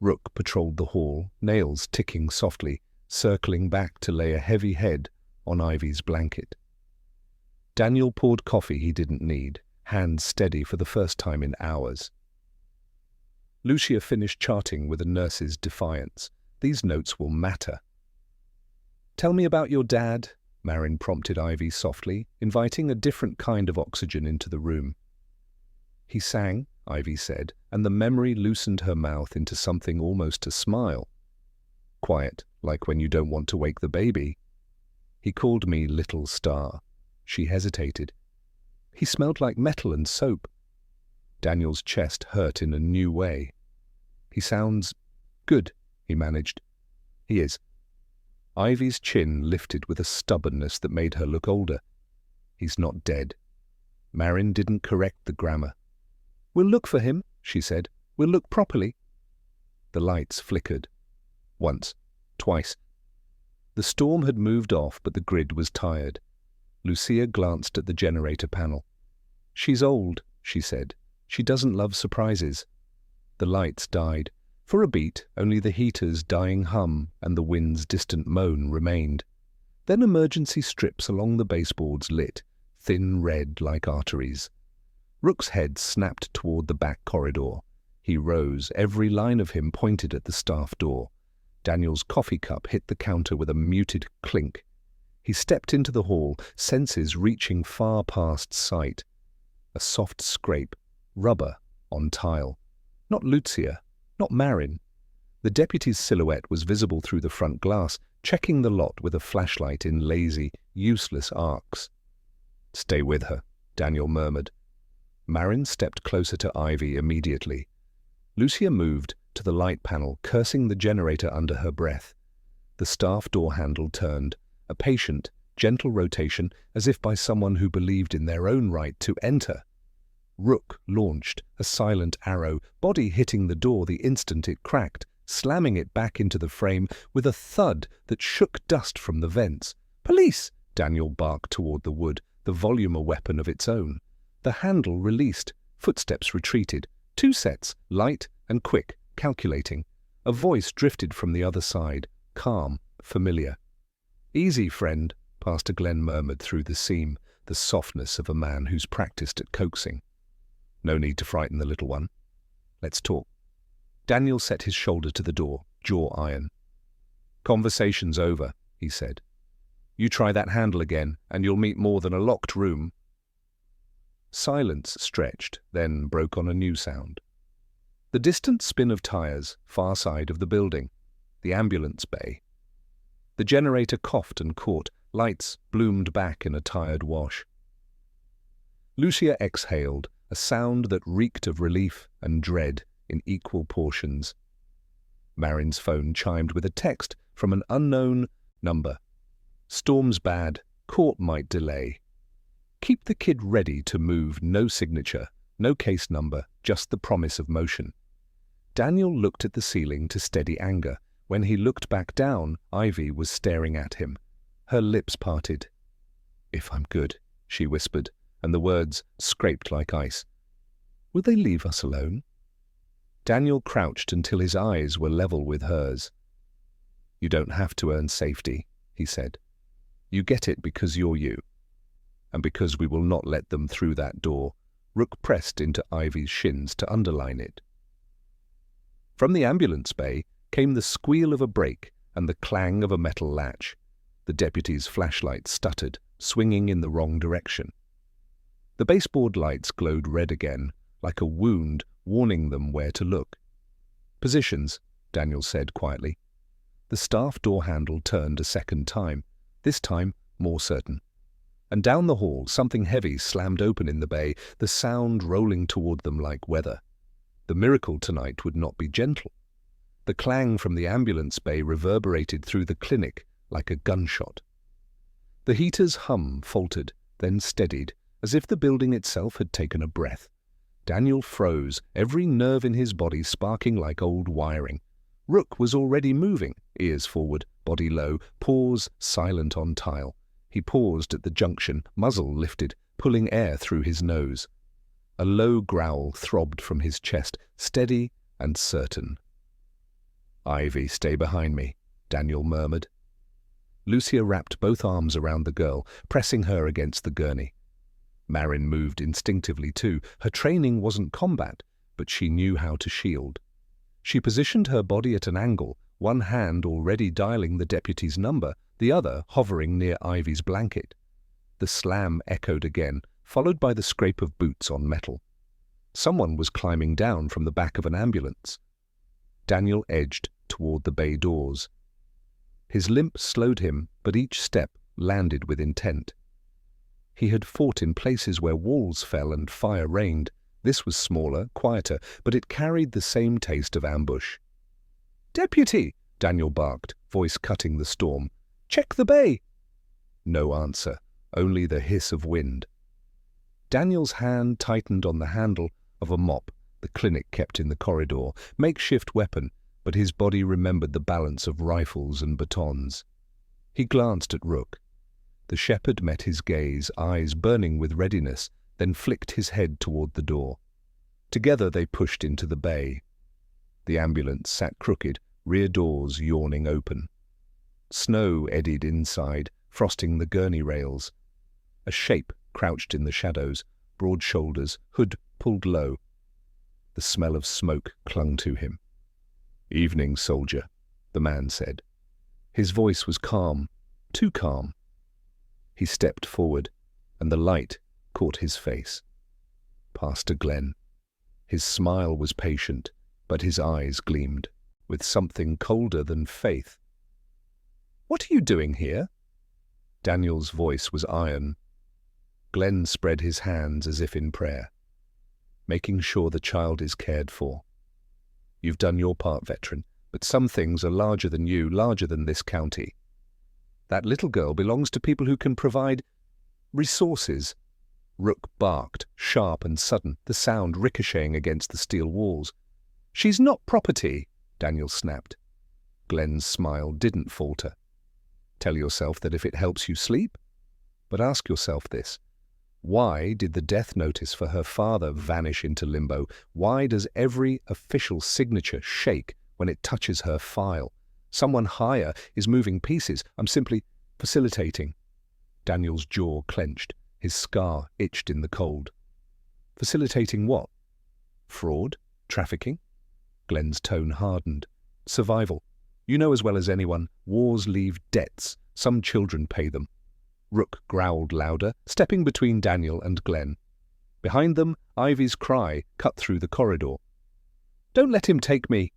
Rook patrolled the hall, nails ticking softly, circling back to lay a heavy head on Ivy's blanket. Daniel poured coffee he didn't need, hands steady for the first time in hours. Lucia finished charting with a nurse's defiance. These notes will matter. Tell me about your dad, Marin prompted Ivy softly, inviting a different kind of oxygen into the room. He sang, Ivy said, and the memory loosened her mouth into something almost a smile. Quiet, like when you don't want to wake the baby. He called me Little Star. She hesitated. He smelled like metal and soap. Daniel's chest hurt in a new way. He sounds good, he managed. He is. Ivy's chin lifted with a stubbornness that made her look older. He's not dead. Marin didn't correct the grammar. We'll look for him, she said. We'll look properly. The lights flickered. Once, twice. The storm had moved off, but the grid was tired. Lucia glanced at the generator panel. She's old, she said. She doesn't love surprises. The lights died. For a beat, only the heater's dying hum and the wind's distant moan remained. Then emergency strips along the baseboards lit, thin red like arteries. Rook's head snapped toward the back corridor. He rose, every line of him pointed at the staff door. Daniel's coffee cup hit the counter with a muted clink. He stepped into the hall, senses reaching far past sight. A soft scrape, rubber on tile. Not Lucia, not Marin. The deputy's silhouette was visible through the front glass, checking the lot with a flashlight in lazy, useless arcs. "Stay with her," Daniel murmured. Marin stepped closer to Ivy immediately. Lucia moved to the light panel, cursing the generator under her breath. The staff door handle turned, a patient, gentle rotation as if by someone who believed in their own right to enter. Rook launched a silent arrow, body hitting the door the instant it cracked, slamming it back into the frame with a thud that shook dust from the vents. "Police!" Daniel barked toward the wood, the volume a weapon of its own. The handle released, footsteps retreated, 2 sets, light and quick, calculating. A voice drifted from the other side, calm, familiar. "Easy, friend," Pastor Glenn murmured through the seam, the softness of a man who's practiced at coaxing. "No need to frighten the little one. Let's talk." Daniel set his shoulder to the door, jaw iron. "Conversation's over," he said. "You try that handle again, and you'll meet more than a locked room." Silence stretched, then broke on a new sound. The distant spin of tires, far side of the building, the ambulance bay. The generator coughed and caught, lights bloomed back in a tired wash. Lucia exhaled, a sound that reeked of relief and dread in equal portions. Marin's phone chimed with a text from an unknown number. "Storm's bad, court might delay. Keep the kid ready to move, no signature, no case number, just the promise of motion." Daniel looked at the ceiling to steady anger. When he looked back down, Ivy was staring at him. Her lips parted. "If I'm good," she whispered, and the words scraped like ice. "Will they leave us alone?" Daniel crouched until his eyes were level with hers. "You don't have to earn safety," he said. "You get it because you're you. And because we will not let them through that door." Rook pressed into Ivy's shins to underline it. From the ambulance bay came the squeal of a brake and the clang of a metal latch. The deputy's flashlight stuttered, swinging in the wrong direction. The baseboard lights glowed red again, like a wound warning them where to look. "Positions," Daniel said quietly. The staff door handle turned a second time, this time more certain. And down the hall, something heavy slammed open in the bay, the sound rolling toward them like weather. The miracle tonight would not be gentle. The clang from the ambulance bay reverberated through the clinic like a gunshot. The heater's hum faltered, then steadied, as if the building itself had taken a breath. Daniel froze, every nerve in his body sparking like old wiring. Rook was already moving, ears forward, body low, paws silent on tile. He paused at the junction, muzzle lifted, pulling air through his nose. A low growl throbbed from his chest, steady and certain. "Ivy, stay behind me," Daniel murmured. Lucia wrapped both arms around the girl, pressing her against the gurney. Marin moved instinctively too. Her training wasn't combat, but she knew how to shield. She positioned her body at an angle, one hand already dialing the deputy's number, the other hovering near Ivy's blanket. The slam echoed again, followed by the scrape of boots on metal. Someone was climbing down from the back of an ambulance. Daniel edged toward the bay doors. His limp slowed him, but each step landed with intent. He had fought in places where walls fell and fire rained. This was smaller, quieter, but it carried the same taste of ambush. "Deputy!" Daniel barked, voice cutting the storm. "Check the bay!" No answer, only the hiss of wind. Daniel's hand tightened on the handle of a mop the clinic kept in the corridor, makeshift weapon, but his body remembered the balance of rifles and batons. He glanced at Rook. The shepherd met his gaze, eyes burning with readiness, then flicked his head toward the door. Together they pushed into the bay. The ambulance sat crooked, rear doors yawning open. Snow eddied inside, frosting the gurney rails. A shape crouched in the shadows, broad shoulders, hood pulled low. The smell of smoke clung to him. "Evening, soldier," the man said. His voice was calm, too calm. He stepped forward, and the light caught his face. Pastor Glenn. His smile was patient, but his eyes gleamed with something colder than faith. "What are you doing here?" Daniel's voice was iron. Glenn spread his hands as if in prayer. "Making sure the child is cared for. You've done your part, veteran, but some things are larger than you, larger than this county. That little girl belongs to people who can provide resources." Rook barked, sharp and sudden, the sound ricocheting against the steel walls. "She's not property," Daniel snapped. Glenn's smile didn't falter. "Tell yourself that if it helps you sleep. But ask yourself this. Why did the death notice for her father vanish into limbo? Why does every official signature shake when it touches her file? Someone higher is moving pieces. I'm simply facilitating." Daniel's jaw clenched. His scar itched in the cold. "Facilitating what? Fraud? Trafficking?" Glenn's tone hardened. "Survival. You know as well as anyone, wars leave debts. Some children pay them." Rook growled louder, stepping between Daniel and Glenn. Behind them, Ivy's cry cut through the corridor. "Don't let him take me!"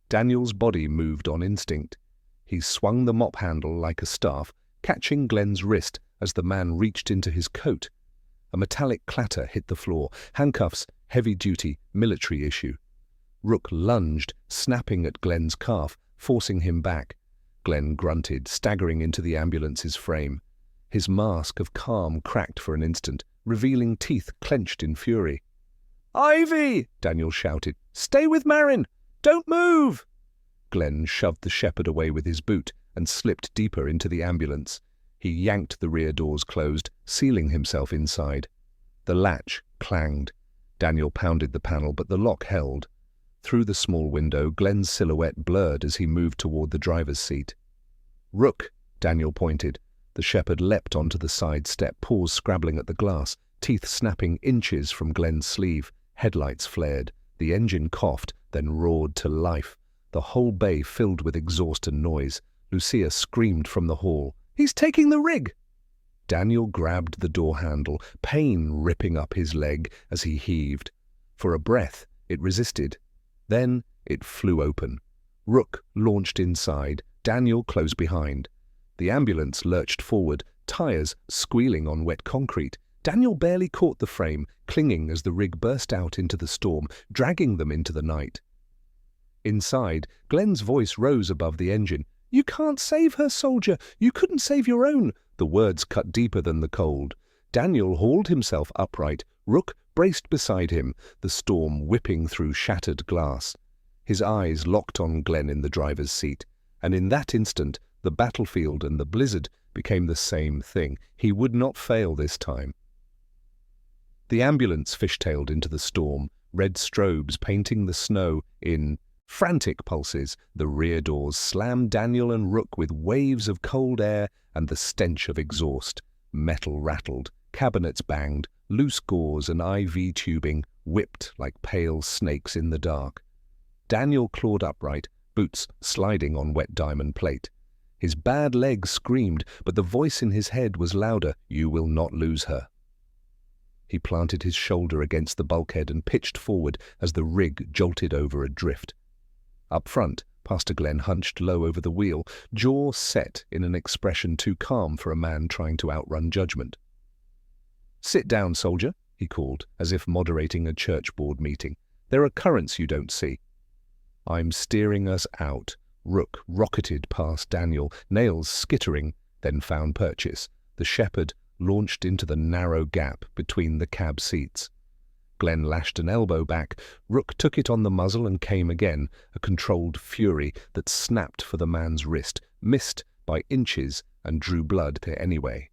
Daniel's body moved on instinct. He swung the mop handle like a staff, catching Glenn's wrist as the man reached into his coat. A metallic clatter hit the floor. Handcuffs, heavy-duty, military issue. Rook lunged, snapping at Glenn's calf, forcing him back. Glenn grunted, staggering into the ambulance's frame. His mask of calm cracked for an instant, revealing teeth clenched in fury. "Ivy!" Daniel shouted. "Stay with Marin! Don't move!" Glenn shoved the shepherd away with his boot and slipped deeper into the ambulance. He yanked the rear doors closed, sealing himself inside. The latch clanged. Daniel pounded the panel, but the lock held. Through the small window, Glenn's silhouette blurred as he moved toward the driver's seat. "Rook!" Daniel pointed. The shepherd leapt onto the side step, paws scrabbling at the glass, teeth snapping inches from Glenn's sleeve. Headlights flared. The engine coughed, then roared to life. The whole bay filled with exhaust and noise. Lucia screamed from the hall. "He's taking the rig!" Daniel grabbed the door handle, pain ripping up his leg as he heaved. For a breath, it resisted. Then it flew open. Rook launched inside, Daniel close behind. The ambulance lurched forward, tires squealing on wet concrete. Daniel barely caught the frame, clinging as the rig burst out into the storm, dragging them into the night. Inside, Glenn's voice rose above the engine. "You can't save her, soldier! You couldn't save your own!" The words cut deeper than the cold. Daniel hauled himself upright. Rook braced beside him, the storm whipping through shattered glass. His eyes locked on Glenn in the driver's seat, and in that instant, the battlefield and the blizzard became the same thing. He would not fail this time. The ambulance fishtailed into the storm, red strobes painting the snow in frantic pulses. The rear doors slammed Daniel and Rook with waves of cold air and the stench of exhaust. Metal rattled, cabinets banged, loose gauze and IV tubing whipped like pale snakes in the dark. Daniel clawed upright, boots sliding on wet diamond plate. His bad leg screamed, but the voice in his head was louder. "You will not lose her." He planted his shoulder against the bulkhead and pitched forward as the rig jolted over a drift. Up front, Pastor Glenn hunched low over the wheel, jaw set in an expression too calm for a man trying to outrun judgment. "Sit down, soldier," he called, as if moderating a church board meeting. "There are currents you don't see." "I'm steering us out." Rook rocketed past Daniel, nails skittering, then found purchase. The shepherd launched into the narrow gap between the cab seats. Glenn lashed an elbow back. Rook took it on the muzzle and came again, a controlled fury that snapped for the man's wrist, missed by inches and drew blood there anyway.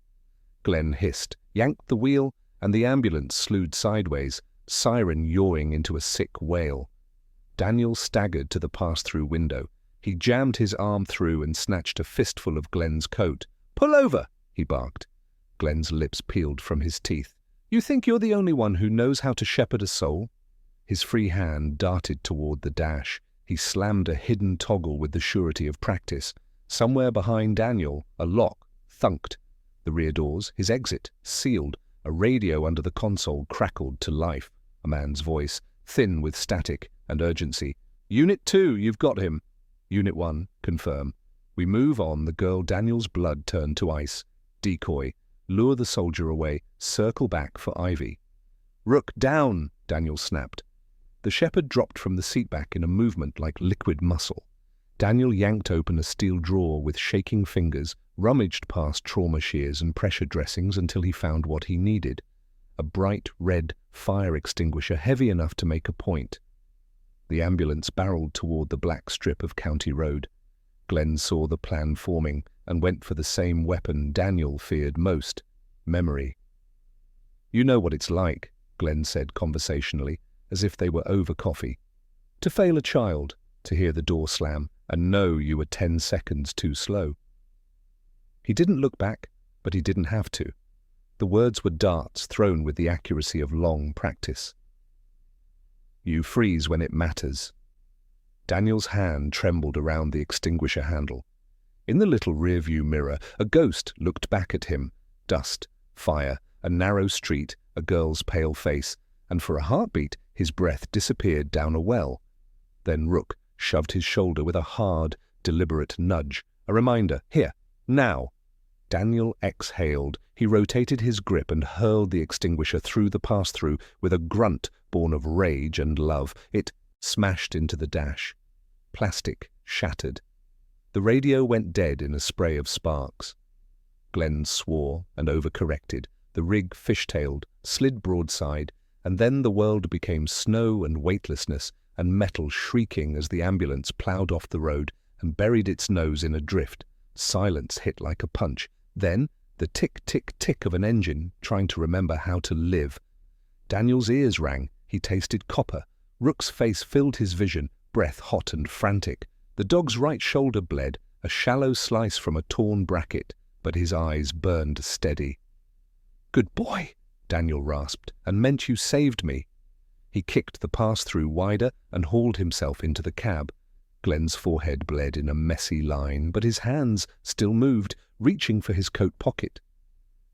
Glenn hissed, yanked the wheel, and the ambulance slewed sideways, siren yawing into a sick wail. Daniel staggered to the pass-through window. He jammed his arm through and snatched a fistful of Glenn's coat. "Pull over!" he barked. Glenn's lips peeled from his teeth. "You think you're the only one who knows how to shepherd a soul?" His free hand darted toward the dash. He slammed a hidden toggle with the surety of practice. Somewhere behind Daniel, a lock thunked. The rear doors, his exit, sealed. A radio under the console crackled to life. A man's voice, thin with static and urgency. "Unit 2, you've got him." "Unit 1, confirm." We move on. The girl Daniel's blood turned to ice. Decoy. Lure the soldier away. Circle back for Ivy. "Rook down," Daniel snapped. The shepherd dropped from the seatback in a movement like liquid muscle. Daniel yanked open a steel drawer with shaking fingers, rummaged past trauma shears and pressure dressings until he found what he needed. A bright red fire extinguisher heavy enough to make a point. The ambulance barreled toward the black strip of county road. Glenn saw the plan forming and went for the same weapon Daniel feared most, memory. "You know what it's like," Glenn said conversationally, as if they were over coffee. "To fail a child, to hear the door slam, and know you were 10 seconds too slow." He didn't look back, but he didn't have to. The words were darts thrown with the accuracy of long practice. "You freeze when it matters." Daniel's hand trembled around the extinguisher handle. In the little rearview mirror, a ghost looked back at him. Dust, fire, a narrow street, a girl's pale face, and for a heartbeat his breath disappeared down a well. Then Rook shoved his shoulder with a hard, deliberate nudge, a reminder, "Here, now." Daniel exhaled. He rotated his grip and hurled the extinguisher through the pass-through with a grunt born of rage and love. It smashed into the dash. Plastic shattered. The radio went dead in a spray of sparks. Glenn swore and overcorrected. The rig fishtailed, slid broadside, and then the world became snow and weightlessness and metal shrieking as the ambulance plowed off the road and buried its nose in a drift. Silence hit like a punch. Then the tick-tick-tick of an engine trying to remember how to live. Daniel's ears rang. He tasted copper. Rook's face filled his vision, breath hot and frantic. The dog's right shoulder bled, a shallow slice from a torn bracket, but his eyes burned steady. "Good boy," Daniel rasped, "and meant you saved me." He kicked the pass-through wider and hauled himself into the cab. Glenn's forehead bled in a messy line, but his hands still moved, reaching for his coat pocket.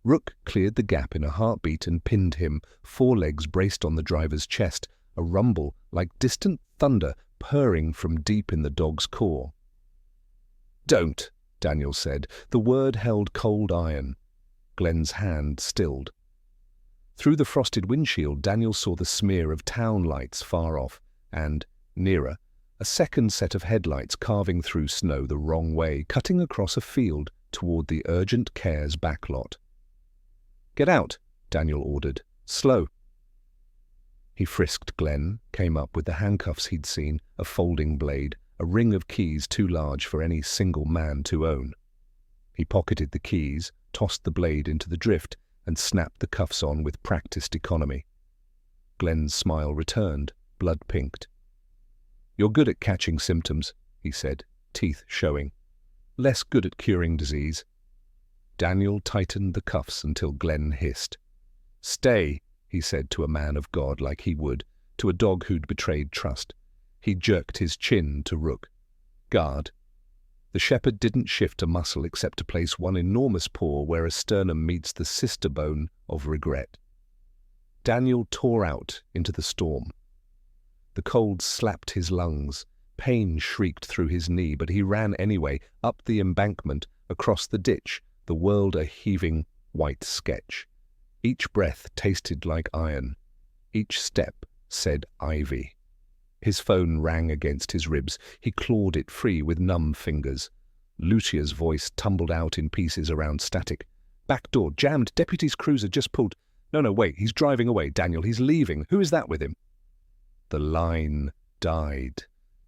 Rook cleared the gap in a heartbeat and pinned him, forelegs braced on the driver's chest, a rumble like distant thunder purring from deep in the dog's core. "Don't," Daniel said. The word held cold iron. Glenn's hand stilled. Through the frosted windshield, Daniel saw the smear of town lights far off, and, nearer, a second set of headlights carving through snow the wrong way, cutting across a field toward the urgent care's backlot. "Get out," Daniel ordered. "Slow." He frisked Glenn, came up with the handcuffs he'd seen, a folding blade, a ring of keys too large for any single man to own. He pocketed the keys, tossed the blade into the drift, and snapped the cuffs on with practiced economy. Glenn's smile returned, blood-pinked. "You're good at catching symptoms," he said, teeth showing. "Less good at curing disease." Daniel tightened the cuffs until Glenn hissed. "Stay," he said to a man of God like he would, to a dog who'd betrayed trust. He jerked his chin to Rook. "Guard." The shepherd didn't shift a muscle except to place one enormous paw where a sternum meets the sister bone of regret. Daniel tore out into the storm. The cold slapped his lungs. Pain shrieked through his knee, but he ran anyway, up the embankment, across the ditch, the world a heaving white sketch. Each breath tasted like iron. Each step said Ivy. His phone rang against his ribs. He clawed it free with numb fingers. Lucia's voice tumbled out in pieces around static. "Back door jammed. Deputy's cruiser just pulled." No, wait. He's driving away, Daniel. He's leaving. Who is that with him?" The line died.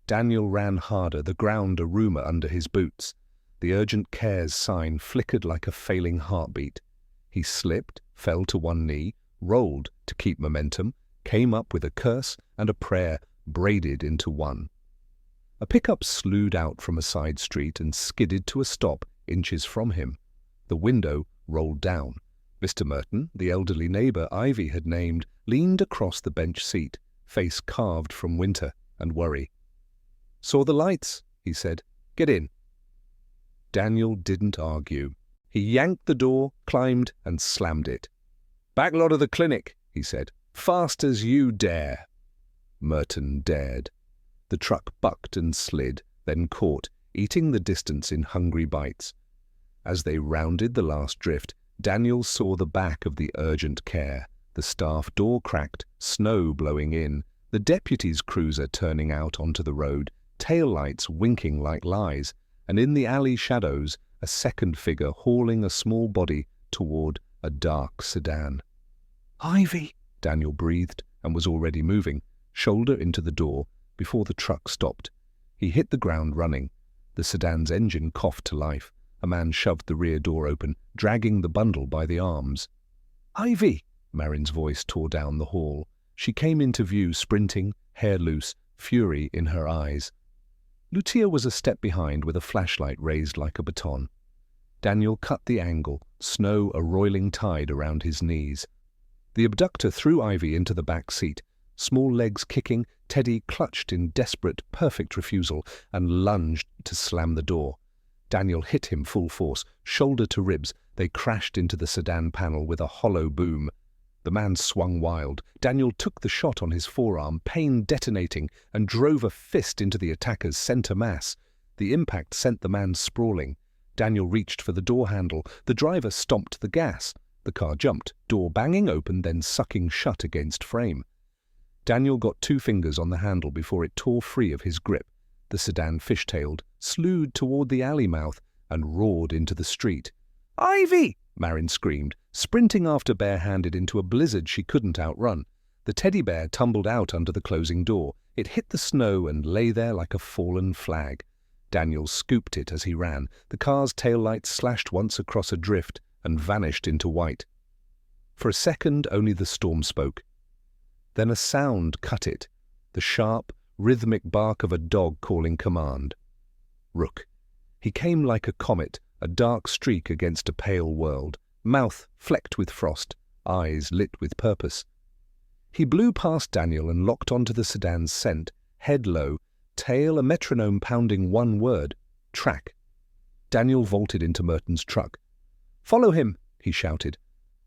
Daniel ran harder, the ground a rumour under his boots. The urgent cares sign flickered like a failing heartbeat. He slipped, fell to one knee, rolled to keep momentum, came up with a curse and a prayer braided into one. A pickup slewed out from a side street and skidded to a stop inches from him. The window rolled down. Mr. Merton, the elderly neighbour Ivy had named, leaned across the bench seat, face carved from winter and worry. "Saw the lights," he said. "Get in." Daniel didn't argue. He yanked the door, climbed, and slammed it. "Back lot of the clinic," he said. "Fast as you dare." Merton dared. The truck bucked and slid, then caught, eating the distance in hungry bites. As they rounded the last drift, Daniel saw the back of the urgent care, the staff door cracked, snow blowing in, the deputy's cruiser turning out onto the road, taillights winking like lies, and in the alley shadows, a second figure hauling a small body toward a dark sedan. "Ivy!" Daniel breathed and was already moving, shoulder into the door, before the truck stopped. He hit the ground running. The sedan's engine coughed to life. A man shoved the rear door open, dragging the bundle by the arms. "Ivy!" Marin's voice tore down the hall. She came into view, sprinting, hair loose, fury in her eyes. Lucia was a step behind with a flashlight raised like a baton. Daniel cut the angle, snow a roiling tide around his knees. The abductor threw Ivy into the back seat. Small legs kicking, Teddy clutched in desperate, perfect refusal and lunged to slam the door. Daniel hit him full force, shoulder to ribs. They crashed into the sedan panel with a hollow boom. The man swung wild. Daniel took the shot on his forearm, pain detonating, and drove a fist into the attacker's center mass. The impact sent the man sprawling. Daniel reached for the door handle. The driver stomped the gas. The car jumped, door banging open, then sucking shut against frame. Daniel got 2 fingers on the handle before it tore free of his grip. The sedan fishtailed, slewed toward the alley mouth, and roared into the street. "Ivy!" Marin screamed, sprinting after barehanded into a blizzard she couldn't outrun. The teddy bear tumbled out under the closing door. It hit the snow and lay there like a fallen flag. Daniel scooped it as he ran. The car's taillights slashed once across a drift and vanished into white. For a second, only the storm spoke. Then a sound cut it, the sharp, rhythmic bark of a dog calling command. Rook. He came like a comet, a dark streak against a pale world, mouth flecked with frost, eyes lit with purpose. He blew past Daniel and locked onto the sedan's scent, head low, tail a metronome pounding one word, track. Daniel vaulted into Merton's truck. "Follow him," he shouted.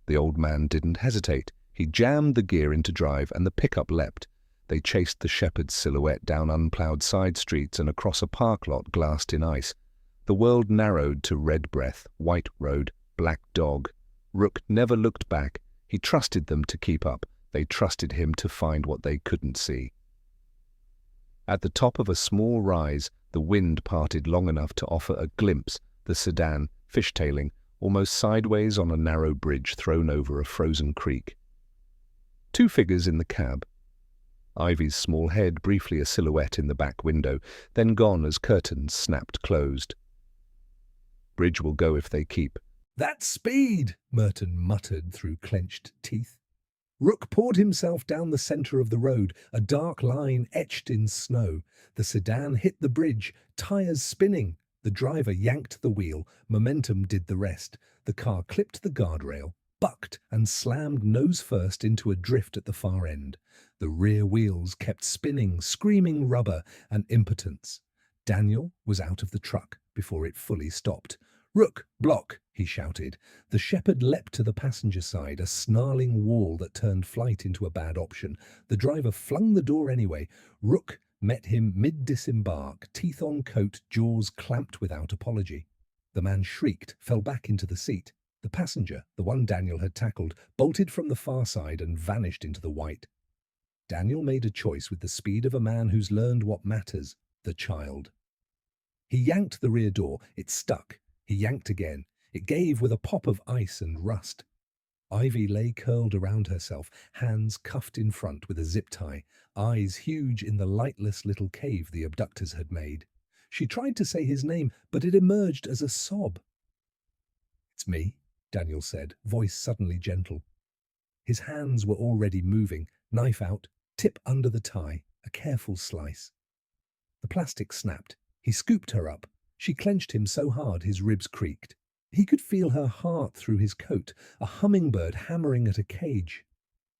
The old man didn't hesitate. He jammed the gear into drive and the pickup leapt. They chased the shepherd's silhouette down unplowed side streets and across a park lot glassed in ice. The world narrowed to red breath, white road, black dog. Rook never looked back. He trusted them to keep up. They trusted him to find what they couldn't see. At the top of a small rise, the wind parted long enough to offer a glimpse, the sedan, fishtailing, almost sideways on a narrow bridge thrown over a frozen creek. 2 figures in the cab. Ivy's small head briefly a silhouette in the back window, then gone as curtains snapped closed. "Bridge will go if they keep." "That speed!" Merton muttered through clenched teeth. Rook poured himself down the center of the road, a dark line etched in snow. The sedan hit the bridge, tires spinning. The driver yanked the wheel, momentum did the rest. The car clipped the guardrail, bucked, and slammed nose first into a drift at the far end. The rear wheels kept spinning, screaming rubber and impotence. Daniel was out of the truck before it fully stopped. "Rook, block!" he shouted. The shepherd leapt to the passenger side, a snarling wall that turned flight into a bad option. The driver flung the door anyway. Rook met him mid-disembark, teeth on coat, jaws clamped without apology. The man shrieked, fell back into the seat. The passenger, the one Daniel had tackled, bolted from the far side and vanished into the white. Daniel made a choice with the speed of a man who's learned what matters, the child. He yanked the rear door. It stuck. He yanked again. It gave with a pop of ice and rust. Ivy lay curled around herself, hands cuffed in front with a zip tie, eyes huge in the lightless little cave the abductors had made. She tried to say his name, but it emerged as a sob. "It's me," Daniel said, voice suddenly gentle. His hands were already moving, knife out, tip under the tie, a careful slice. The plastic snapped. He scooped her up. She clenched him so hard his ribs creaked. He could feel her heart through his coat, a hummingbird hammering at a cage.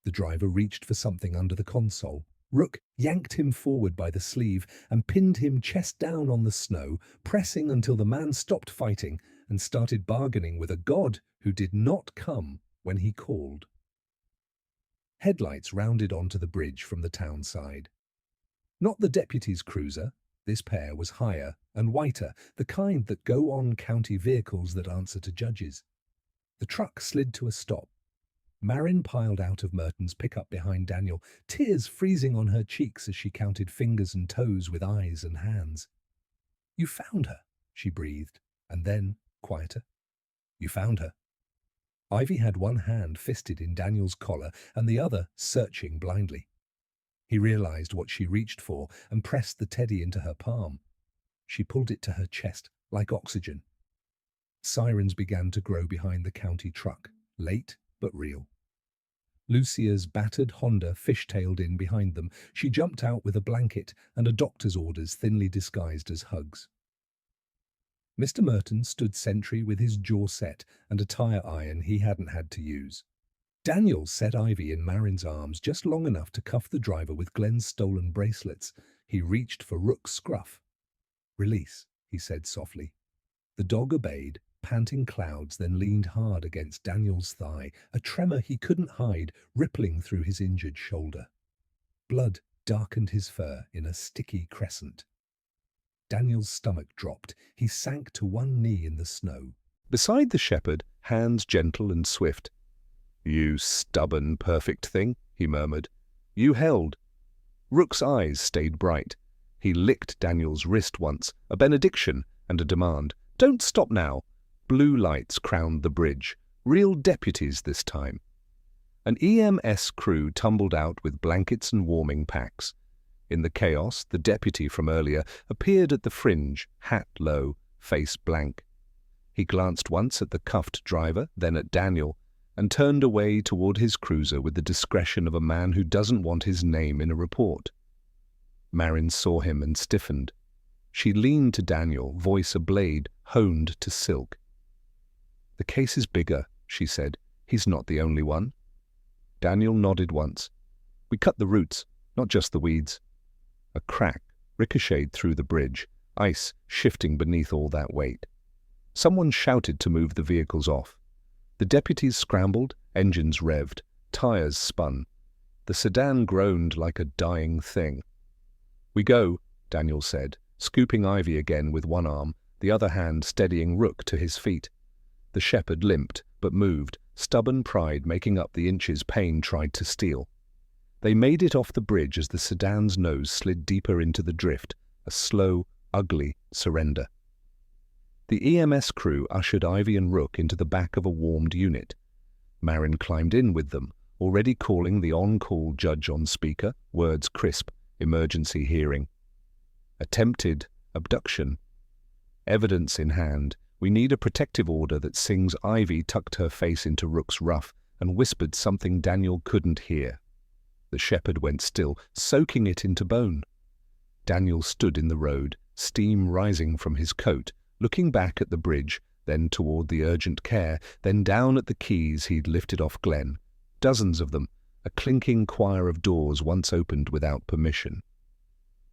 The driver reached for something under the console. Rook yanked him forward by the sleeve and pinned him chest down on the snow, pressing until the man stopped fighting and started bargaining with a god who did not come when he called. Headlights rounded onto the bridge from the town side. Not the deputy's cruiser. This pair was higher and whiter, the kind that go on county vehicles that answer to judges. The truck slid to a stop. Marin piled out of Merton's pickup behind Daniel, tears freezing on her cheeks as she counted fingers and toes with eyes and hands. "You found her," she breathed, and then, quieter, "You found her." Ivy had one hand fisted in Daniel's collar and the other searching blindly. He realized what she reached for and pressed the teddy into her palm. She pulled it to her chest, like oxygen. Sirens began to grow behind the county truck, late but real. Lucia's battered Honda fishtailed in behind them. She jumped out with a blanket and a doctor's orders thinly disguised as hugs. Mr. Merton stood sentry with his jaw set and a tire iron he hadn't had to use. Daniel set Ivy in Marin's arms just long enough to cuff the driver with Glenn's stolen bracelets. He reached for Rook's scruff. "Release," he said softly. The dog obeyed, panting clouds, then leaned hard against Daniel's thigh, a tremor he couldn't hide rippling through his injured shoulder. Blood darkened his fur in a sticky crescent. Daniel's stomach dropped. He sank to one knee in the snow. Beside the shepherd, hands gentle and swift. "You stubborn, perfect thing," he murmured. "You held." Rook's eyes stayed bright. He licked Daniel's wrist once, a benediction and a demand. "Don't stop now." Blue lights crowned the bridge. Real deputies this time. An EMS crew tumbled out with blankets and warming packs. In the chaos, the deputy from earlier appeared at the fringe, hat low, face blank. He glanced once at the cuffed driver, then at Daniel, and turned away toward his cruiser with the discretion of a man who doesn't want his name in a report. Marin saw him and stiffened. She leaned to Daniel, voice a blade, honed to silk. "The case is bigger," she said. "He's not the only one." Daniel nodded once. "We cut the roots, not just the weeds." A crack ricocheted through the bridge, ice shifting beneath all that weight. Someone shouted to move the vehicles off. The deputies scrambled, engines revved, tires spun. The sedan groaned like a dying thing. "We go," Daniel said, scooping Ivy again with one arm, the other hand steadying Rook to his feet. The shepherd limped, but moved, stubborn pride making up the inches pain tried to steal. They made it off the bridge as the sedan's nose slid deeper into the drift, a slow, ugly surrender. The EMS crew ushered Ivy and Rook into the back of a warmed unit. Marin climbed in with them, already calling the on-call judge on speaker, words crisp, emergency hearing. Attempted abduction. Evidence in hand. "We need a protective order that sings." Ivy tucked her face into Rook's ruff and whispered something Daniel couldn't hear. The shepherd went still, soaking it into bone. Daniel stood in the road, steam rising from his coat, looking back at the bridge, then toward the urgent care, then down at the keys he'd lifted off Glenn. Dozens of them, a clinking choir of doors once opened without permission.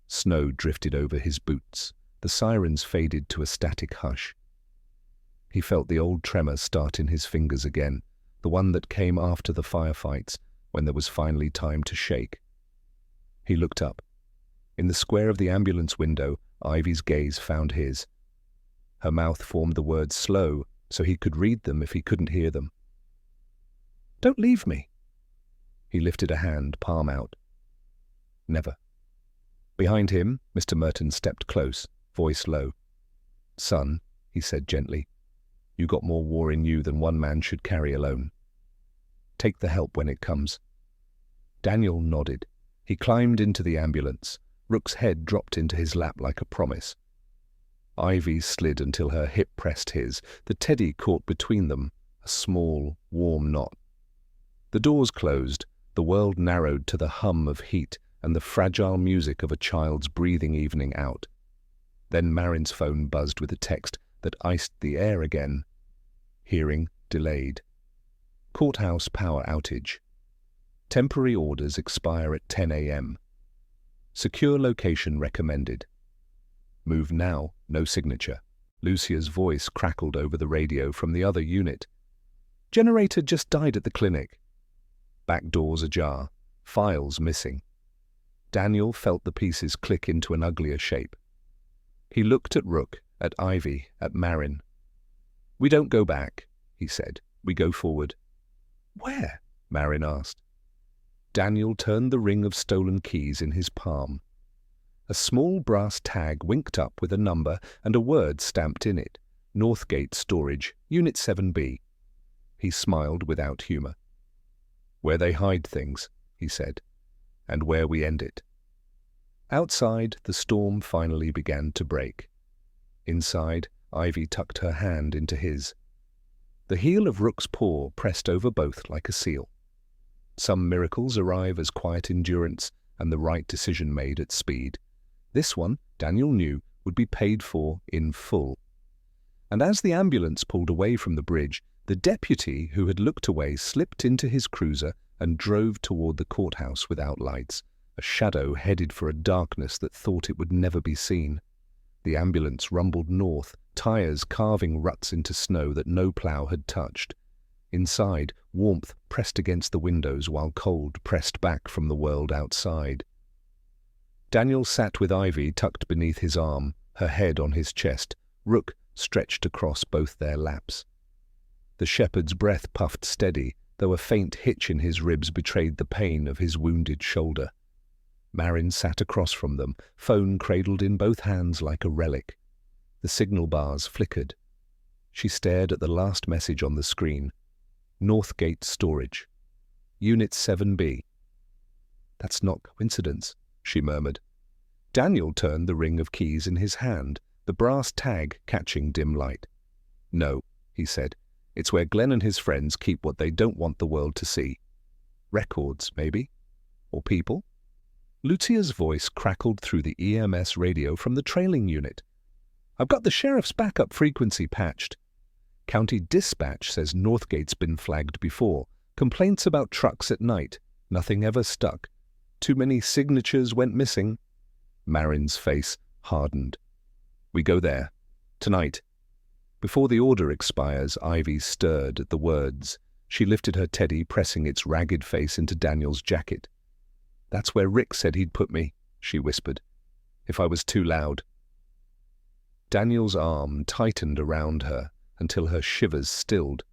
Snow drifted over his boots. The sirens faded to a static hush. He felt the old tremor start in his fingers again, the one that came after the firefights, when there was finally time to shake. He looked up. In the square of the ambulance window, Ivy's gaze found his. Her mouth formed the words slow, so he could read them if he couldn't hear them. "Don't leave me." He lifted a hand, palm out. "Never." Behind him, Mr. Merton stepped close, voice low. "Son," he said gently, "you got more war in you than one man should carry alone. Take the help when it comes." Daniel nodded. He climbed into the ambulance. Rook's head dropped into his lap like a promise. Ivy slid until her hip pressed his. The teddy caught between them, a small, warm knot. The doors closed. The world narrowed to the hum of heat and the fragile music of a child's breathing evening out. Then Marin's phone buzzed with a text that iced the air again. Hearing delayed. Courthouse power outage. Temporary orders expire at 10 a.m. Secure location recommended. Move now, no signature. Lucia's voice crackled over the radio from the other unit. Generator just died at the clinic. Back doors ajar. Files missing. Daniel felt the pieces click into an uglier shape. He looked at Rook, at Ivy, at Marin. We don't go back, he said. We go forward. Where? Marin asked. Daniel turned the ring of stolen keys in his palm. A small brass tag winked up with a number and a word stamped in it. Northgate Storage, Unit 7B. He smiled without humor. Where they hide things, he said, and where we end it. Outside, the storm finally began to break. Inside, Ivy tucked her hand into his. The heel of Rook's paw pressed over both like a seal. Some miracles arrive as quiet endurance and the right decision made at speed. This one, Daniel knew, would be paid for in full. And as the ambulance pulled away from the bridge, the deputy who had looked away slipped into his cruiser and drove toward the courthouse without lights, a shadow headed for a darkness that thought it would never be seen. The ambulance rumbled north, tires carving ruts into snow that no plow had touched. Inside, warmth pressed against the windows while cold pressed back from the world outside. Daniel sat with Ivy tucked beneath his arm, her head on his chest, Rook stretched across both their laps. The shepherd's breath puffed steady, though a faint hitch in his ribs betrayed the pain of his wounded shoulder. Marin sat across from them, phone cradled in both hands like a relic. The signal bars flickered. She stared at the last message on the screen. Northgate Storage. Unit 7B. That's not coincidence, she murmured. Daniel turned the ring of keys in his hand, the brass tag catching dim light. No, he said. It's where Glenn and his friends keep what they don't want the world to see. Records, maybe? Or people? Lucia's voice crackled through the EMS radio from the trailing unit. I've got the sheriff's backup frequency patched. County Dispatch says Northgate's been flagged before. Complaints about trucks at night. Nothing ever stuck. Too many signatures went missing. Marin's face hardened. We go there. Tonight. Before the order expires, Ivy stirred at the words. She lifted her teddy, pressing its ragged face into Daniel's jacket. That's where Rick said he'd put me, she whispered, if I was too loud. Daniel's arm tightened around her until her shivers stilled.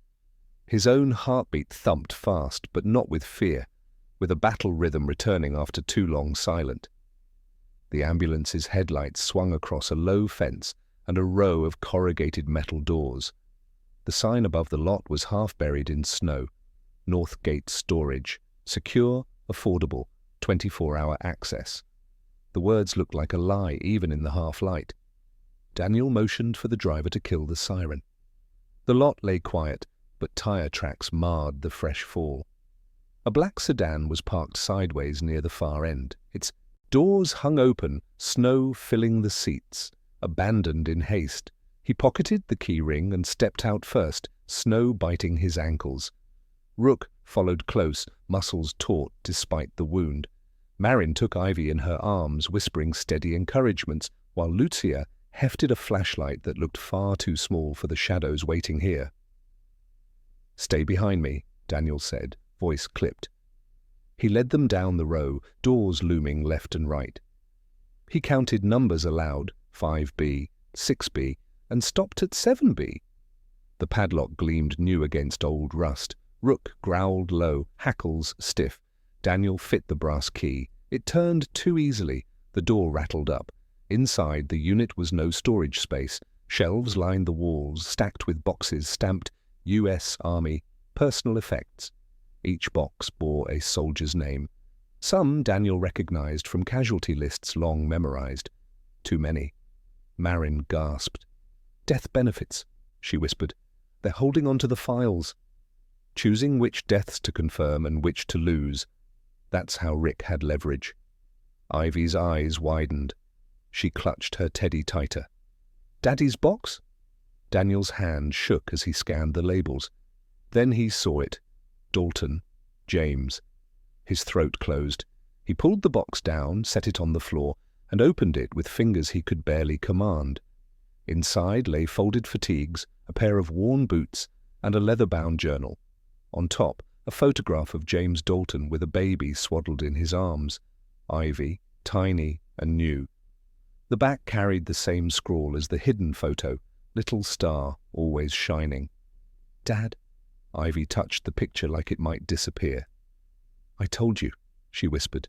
His own heartbeat thumped fast, but not with fear, with a battle rhythm returning after too long silent. The ambulance's headlights swung across a low fence and a row of corrugated metal doors. The sign above the lot was half buried in snow. Northgate Storage. Secure, affordable, 24-hour access. The words looked like a lie even in the half-light. Daniel motioned for the driver to kill the siren. The lot lay quiet, but tire tracks marred the fresh fall. A black sedan was parked sideways near the far end, its doors hung open, snow filling the seats. Abandoned in haste, he pocketed the key ring and stepped out first, snow biting his ankles. Rook followed close, muscles taut despite the wound. Marin took Ivy in her arms, whispering steady encouragements, while Lucia hefted a flashlight that looked far too small for the shadows waiting here. Stay behind me, Daniel said, voice clipped. He led them down the row, doors looming left and right. He counted numbers aloud, 5B, 6B, and stopped at 7B. The padlock gleamed new against old rust. Rook growled low, hackles stiff. Daniel fit the brass key. It turned too easily. The door rattled up. Inside, the unit was no storage space. Shelves lined the walls, stacked with boxes stamped U.S. Army, personal effects. Each box bore a soldier's name. Some Daniel recognized from casualty lists long memorized. Too many. Marin gasped. Death benefits, she whispered. They're holding on to the files. Choosing which deaths to confirm and which to lose. That's how Rick had leverage. Ivy's eyes widened. She clutched her teddy tighter. Daddy's box? Daniel's hand shook as he scanned the labels. Then he saw it. Dalton, James. His throat closed. He pulled the box down, set it on the floor, and opened it with fingers he could barely command. Inside lay folded fatigues, a pair of worn boots, and a leather-bound journal. On top, a photograph of James Dalton with a baby swaddled in his arms. Ivy, tiny and new. The back carried the same scrawl as the hidden photo, little star always shining. "Dad?" Ivy touched the picture like it might disappear. "I told you," she whispered.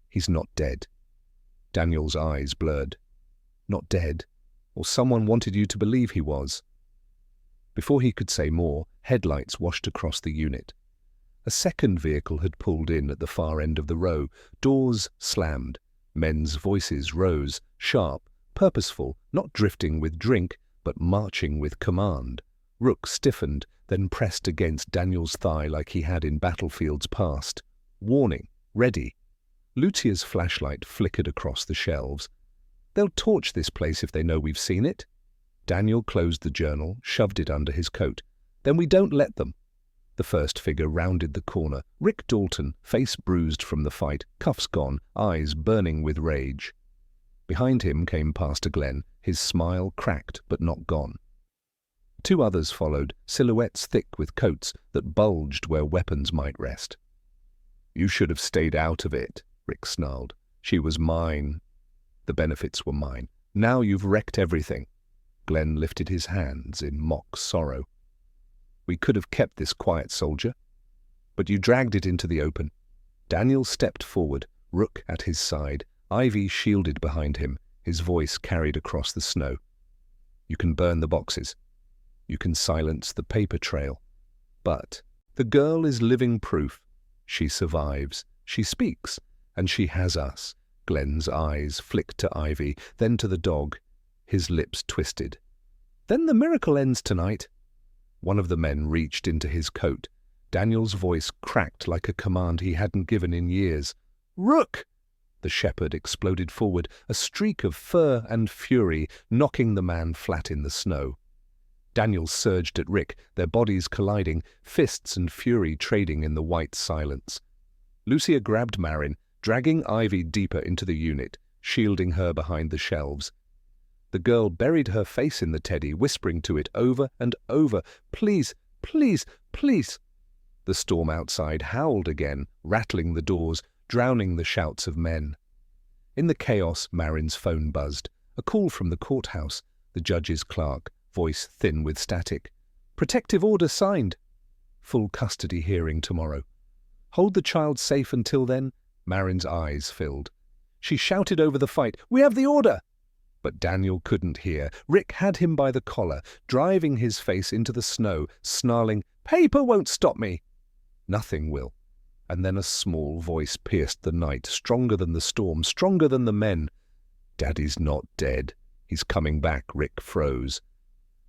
"He's not dead." Daniel's eyes blurred. "Not dead? Or someone wanted you to believe he was?" Before he could say more, headlights washed across the unit. A second vehicle had pulled in at the far end of the row. Doors slammed. Men's voices rose, sharp, purposeful, not drifting with drink, but marching with command. Rook stiffened, then pressed against Daniel's thigh like he had in battlefields past. Warning, ready. Lucia's flashlight flickered across the shelves. "They'll torch this place if they know we've seen it." Daniel closed the journal, shoved it under his coat. "Then we don't let them." The first figure rounded the corner. Rick Dalton, face bruised from the fight, cuffs gone, eyes burning with rage. Behind him came Pastor Glenn, his smile cracked but not gone. Two others followed, silhouettes thick with coats that bulged where weapons might rest. "You should have stayed out of it," Rick snarled. "She was mine. The benefits were mine. Now you've wrecked everything." Glenn lifted his hands in mock sorrow. "We could have kept this quiet, soldier. But you dragged it into the open." Daniel stepped forward, Rook at his side, Ivy shielded behind him, his voice carried across the snow. "You can burn the boxes. You can silence the paper trail. But the girl is living proof. She survives, she speaks, and she has us." Glenn's eyes flicked to Ivy, then to the dog. His lips twisted. "Then the miracle ends tonight." One of the men reached into his coat. Daniel's voice cracked like a command he hadn't given in years. "Rook!" The shepherd exploded forward, a streak of fur and fury, knocking the man flat in the snow. Daniel surged at Rick, their bodies colliding, fists and fury trading in the white silence. Lucia grabbed Marin, dragging Ivy deeper into the unit, shielding her behind the shelves. The girl buried her face in the teddy, whispering to it over and over, "Please, please, please." The storm outside howled again, rattling the doors, drowning the shouts of men. In the chaos, Marin's phone buzzed. A call from the courthouse, the judge's clerk, voice thin with static. "Protective order signed." "Full custody hearing tomorrow." "Hold the child safe until then." Marin's eyes filled. She shouted over the fight, "We have the order!" But Daniel couldn't hear. Rick had him by the collar, driving his face into the snow, snarling, "Paper won't stop me." "Nothing will." And then a small voice pierced the night, stronger than the storm, stronger than the men. "Daddy's not dead. He's coming back." Rick froze.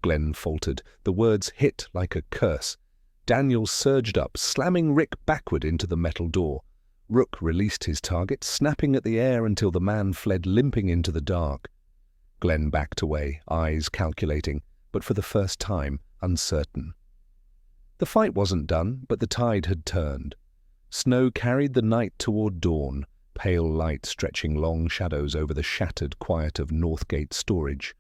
Glenn faltered. The words hit like a curse. Daniel surged up, slamming Rick backward into the metal door. Rook released his target, snapping at the air until the man fled limping into the dark. Glenn backed away, eyes calculating, but for the first time, uncertain. The fight wasn't done, but the tide had turned. Snow carried the night toward dawn, pale light stretching long shadows over the shattered quiet of Northgate storage.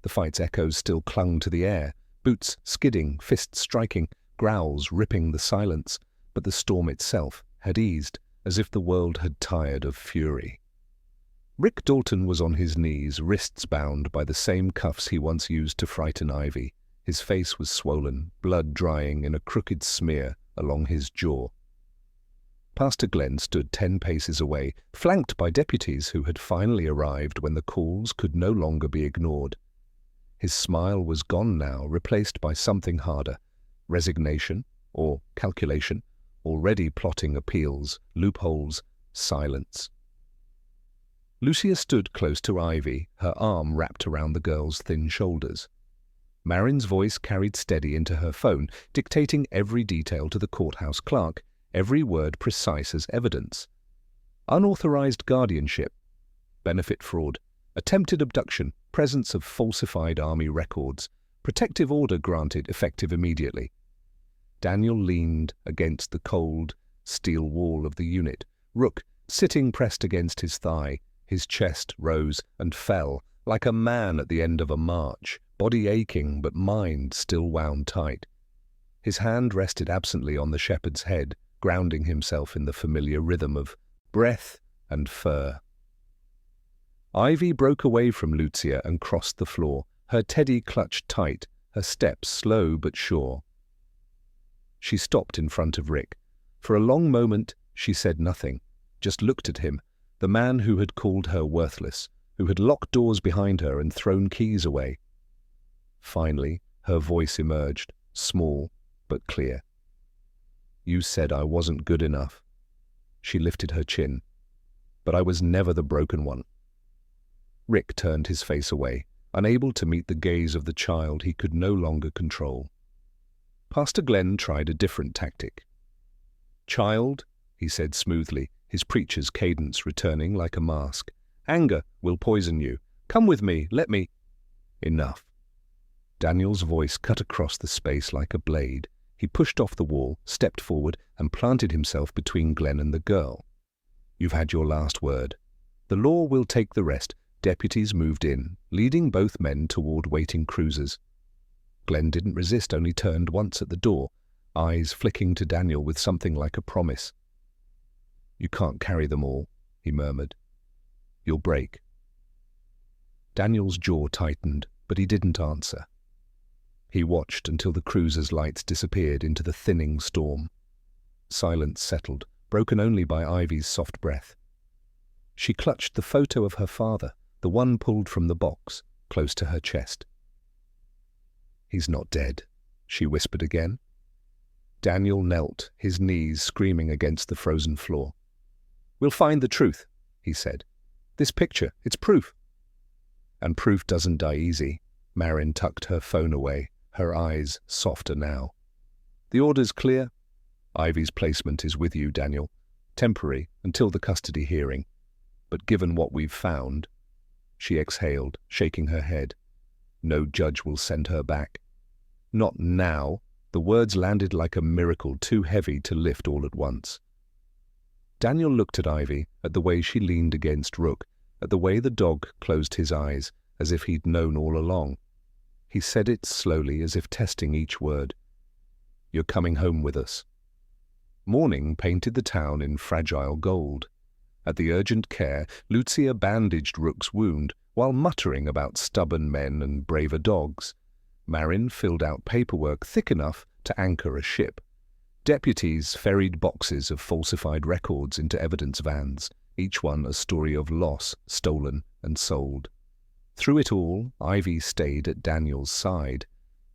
The fight's echoes still clung to the air, boots skidding, fists striking, growls ripping the silence, but the storm itself had eased, as if the world had tired of fury. Rick Dalton was on his knees, wrists bound by the same cuffs he once used to frighten Ivy. His face was swollen, blood drying in a crooked smear along his jaw. Pastor Glenn stood 10 paces away, flanked by deputies who had finally arrived when the calls could no longer be ignored. His smile was gone now, replaced by something harder, resignation or calculation, already plotting appeals, loopholes, silence. Lucia stood close to Ivy, her arm wrapped around the girl's thin shoulders. Marin's voice carried steady into her phone, dictating every detail to the courthouse clerk, every word precise as evidence. Unauthorized guardianship, benefit fraud, attempted abduction, presence of falsified army records, Protective order granted, effective immediately. Daniel leaned against the cold, steel wall of the unit, Rook sitting pressed against his thigh. His chest rose and fell like a man at the end of a march, body aching but mind still wound tight. His hand rested absently on the shepherd's head, grounding himself in the familiar rhythm of breath and fur. Ivy broke away from Lucia and crossed the floor, her teddy clutched tight, her steps slow but sure. She stopped in front of Rick. For a long moment she said nothing, just looked at him, the man who had called her worthless, who had locked doors behind her and thrown keys away. Finally, her voice emerged, small but clear. "You said I wasn't good enough." She lifted her chin. "But I was never the broken one." Rick turned his face away, unable to meet the gaze of the child he could no longer control. Pastor Glenn tried a different tactic. "Child," he said smoothly, his preacher's cadence returning like a mask, "anger will poison you. Come with me, let me—" "Enough." Daniel's voice cut across the space like a blade. He pushed off the wall, stepped forward, and planted himself between Glenn and the girl. "You've had your last word. The law will take the rest." Deputies moved in, leading both men toward waiting cruisers. Glenn didn't resist, only turned once at the door, eyes flicking to Daniel with something like a promise. "You can't carry them all," he murmured. "You'll break." Daniel's jaw tightened, but he didn't answer. He watched until the cruiser's lights disappeared into the thinning storm. Silence settled, broken only by Ivy's soft breath. She clutched the photo of her father, the one pulled from the box, close to her chest. "He's not dead," she whispered again. Daniel knelt, his knees screaming against the frozen floor. "We'll find the truth," he said. "This picture, it's proof." "And proof doesn't die easy." Marin tucked her phone away, her eyes softer now. "The order's clear. Ivy's placement is with you, Daniel. Temporary, until the custody hearing. But given what we've found—" She exhaled, shaking her head. "No judge will send her back." "Not now." The words landed like a miracle, too heavy to lift all at once. Daniel looked at Ivy, at the way she leaned against Rook, at the way the dog closed his eyes, as if he'd known all along. He said it slowly, as if testing each word. "You're coming home with us." Morning painted the town in fragile gold. At the urgent care, Lucia bandaged Rook's wound, while muttering about stubborn men and braver dogs. Marin filled out paperwork thick enough to anchor a ship. Deputies ferried boxes of falsified records into evidence vans, each one a story of loss, stolen and sold. Through it all, Ivy stayed at Daniel's side.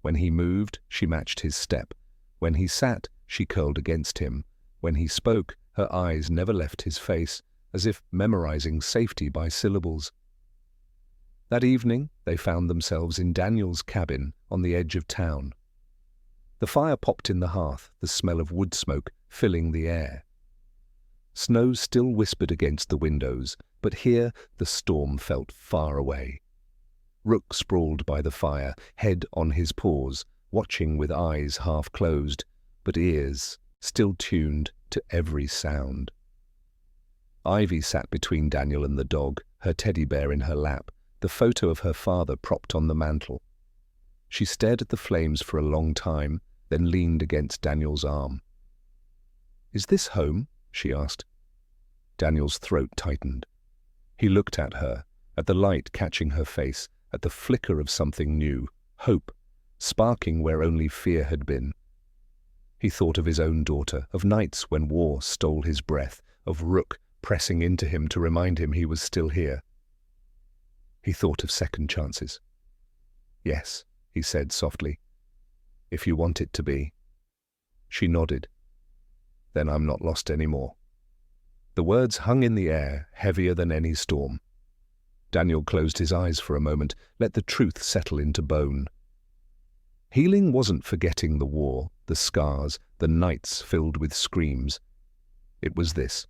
When he moved, she matched his step. When he sat, she curled against him. When he spoke, her eyes never left his face, as if memorizing safety by syllables. That evening, they found themselves in Daniel's cabin on the edge of town. The fire popped in the hearth, the smell of wood smoke filling the air. Snow still whispered against the windows, but here the storm felt far away. Rook sprawled by the fire, head on his paws, watching with eyes half closed, but ears still tuned to every sound. Ivy sat between Daniel and the dog, her teddy bear in her lap, the photo of her father propped on the mantel. She stared at the flames for a long time, then leaned against Daniel's arm. "Is this home?" she asked. Daniel's throat tightened. He looked at her, at the light catching her face, at the flicker of something new, hope, sparking where only fear had been. He thought of his own daughter, of nights when war stole his breath, of Rook pressing into him to remind him he was still here. He thought of second chances. "Yes," he said softly, "if you want it to be." She nodded. "Then I'm not lost anymore." The words hung in the air, heavier than any storm. Daniel closed his eyes for a moment, let the truth settle into bone. Healing wasn't forgetting the war, the scars, the nights filled with screams. It was this: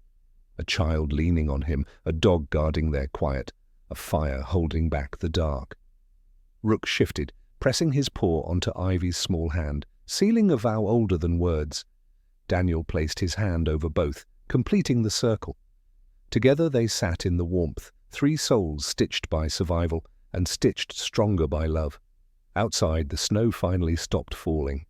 a child leaning on him, a dog guarding their quiet, a fire holding back the dark. Rook shifted, pressing his paw onto Ivy's small hand, sealing a vow older than words. Daniel placed his hand over both, completing the circle. Together they sat in the warmth, three souls stitched by survival and stitched stronger by love. Outside, the snow finally stopped falling.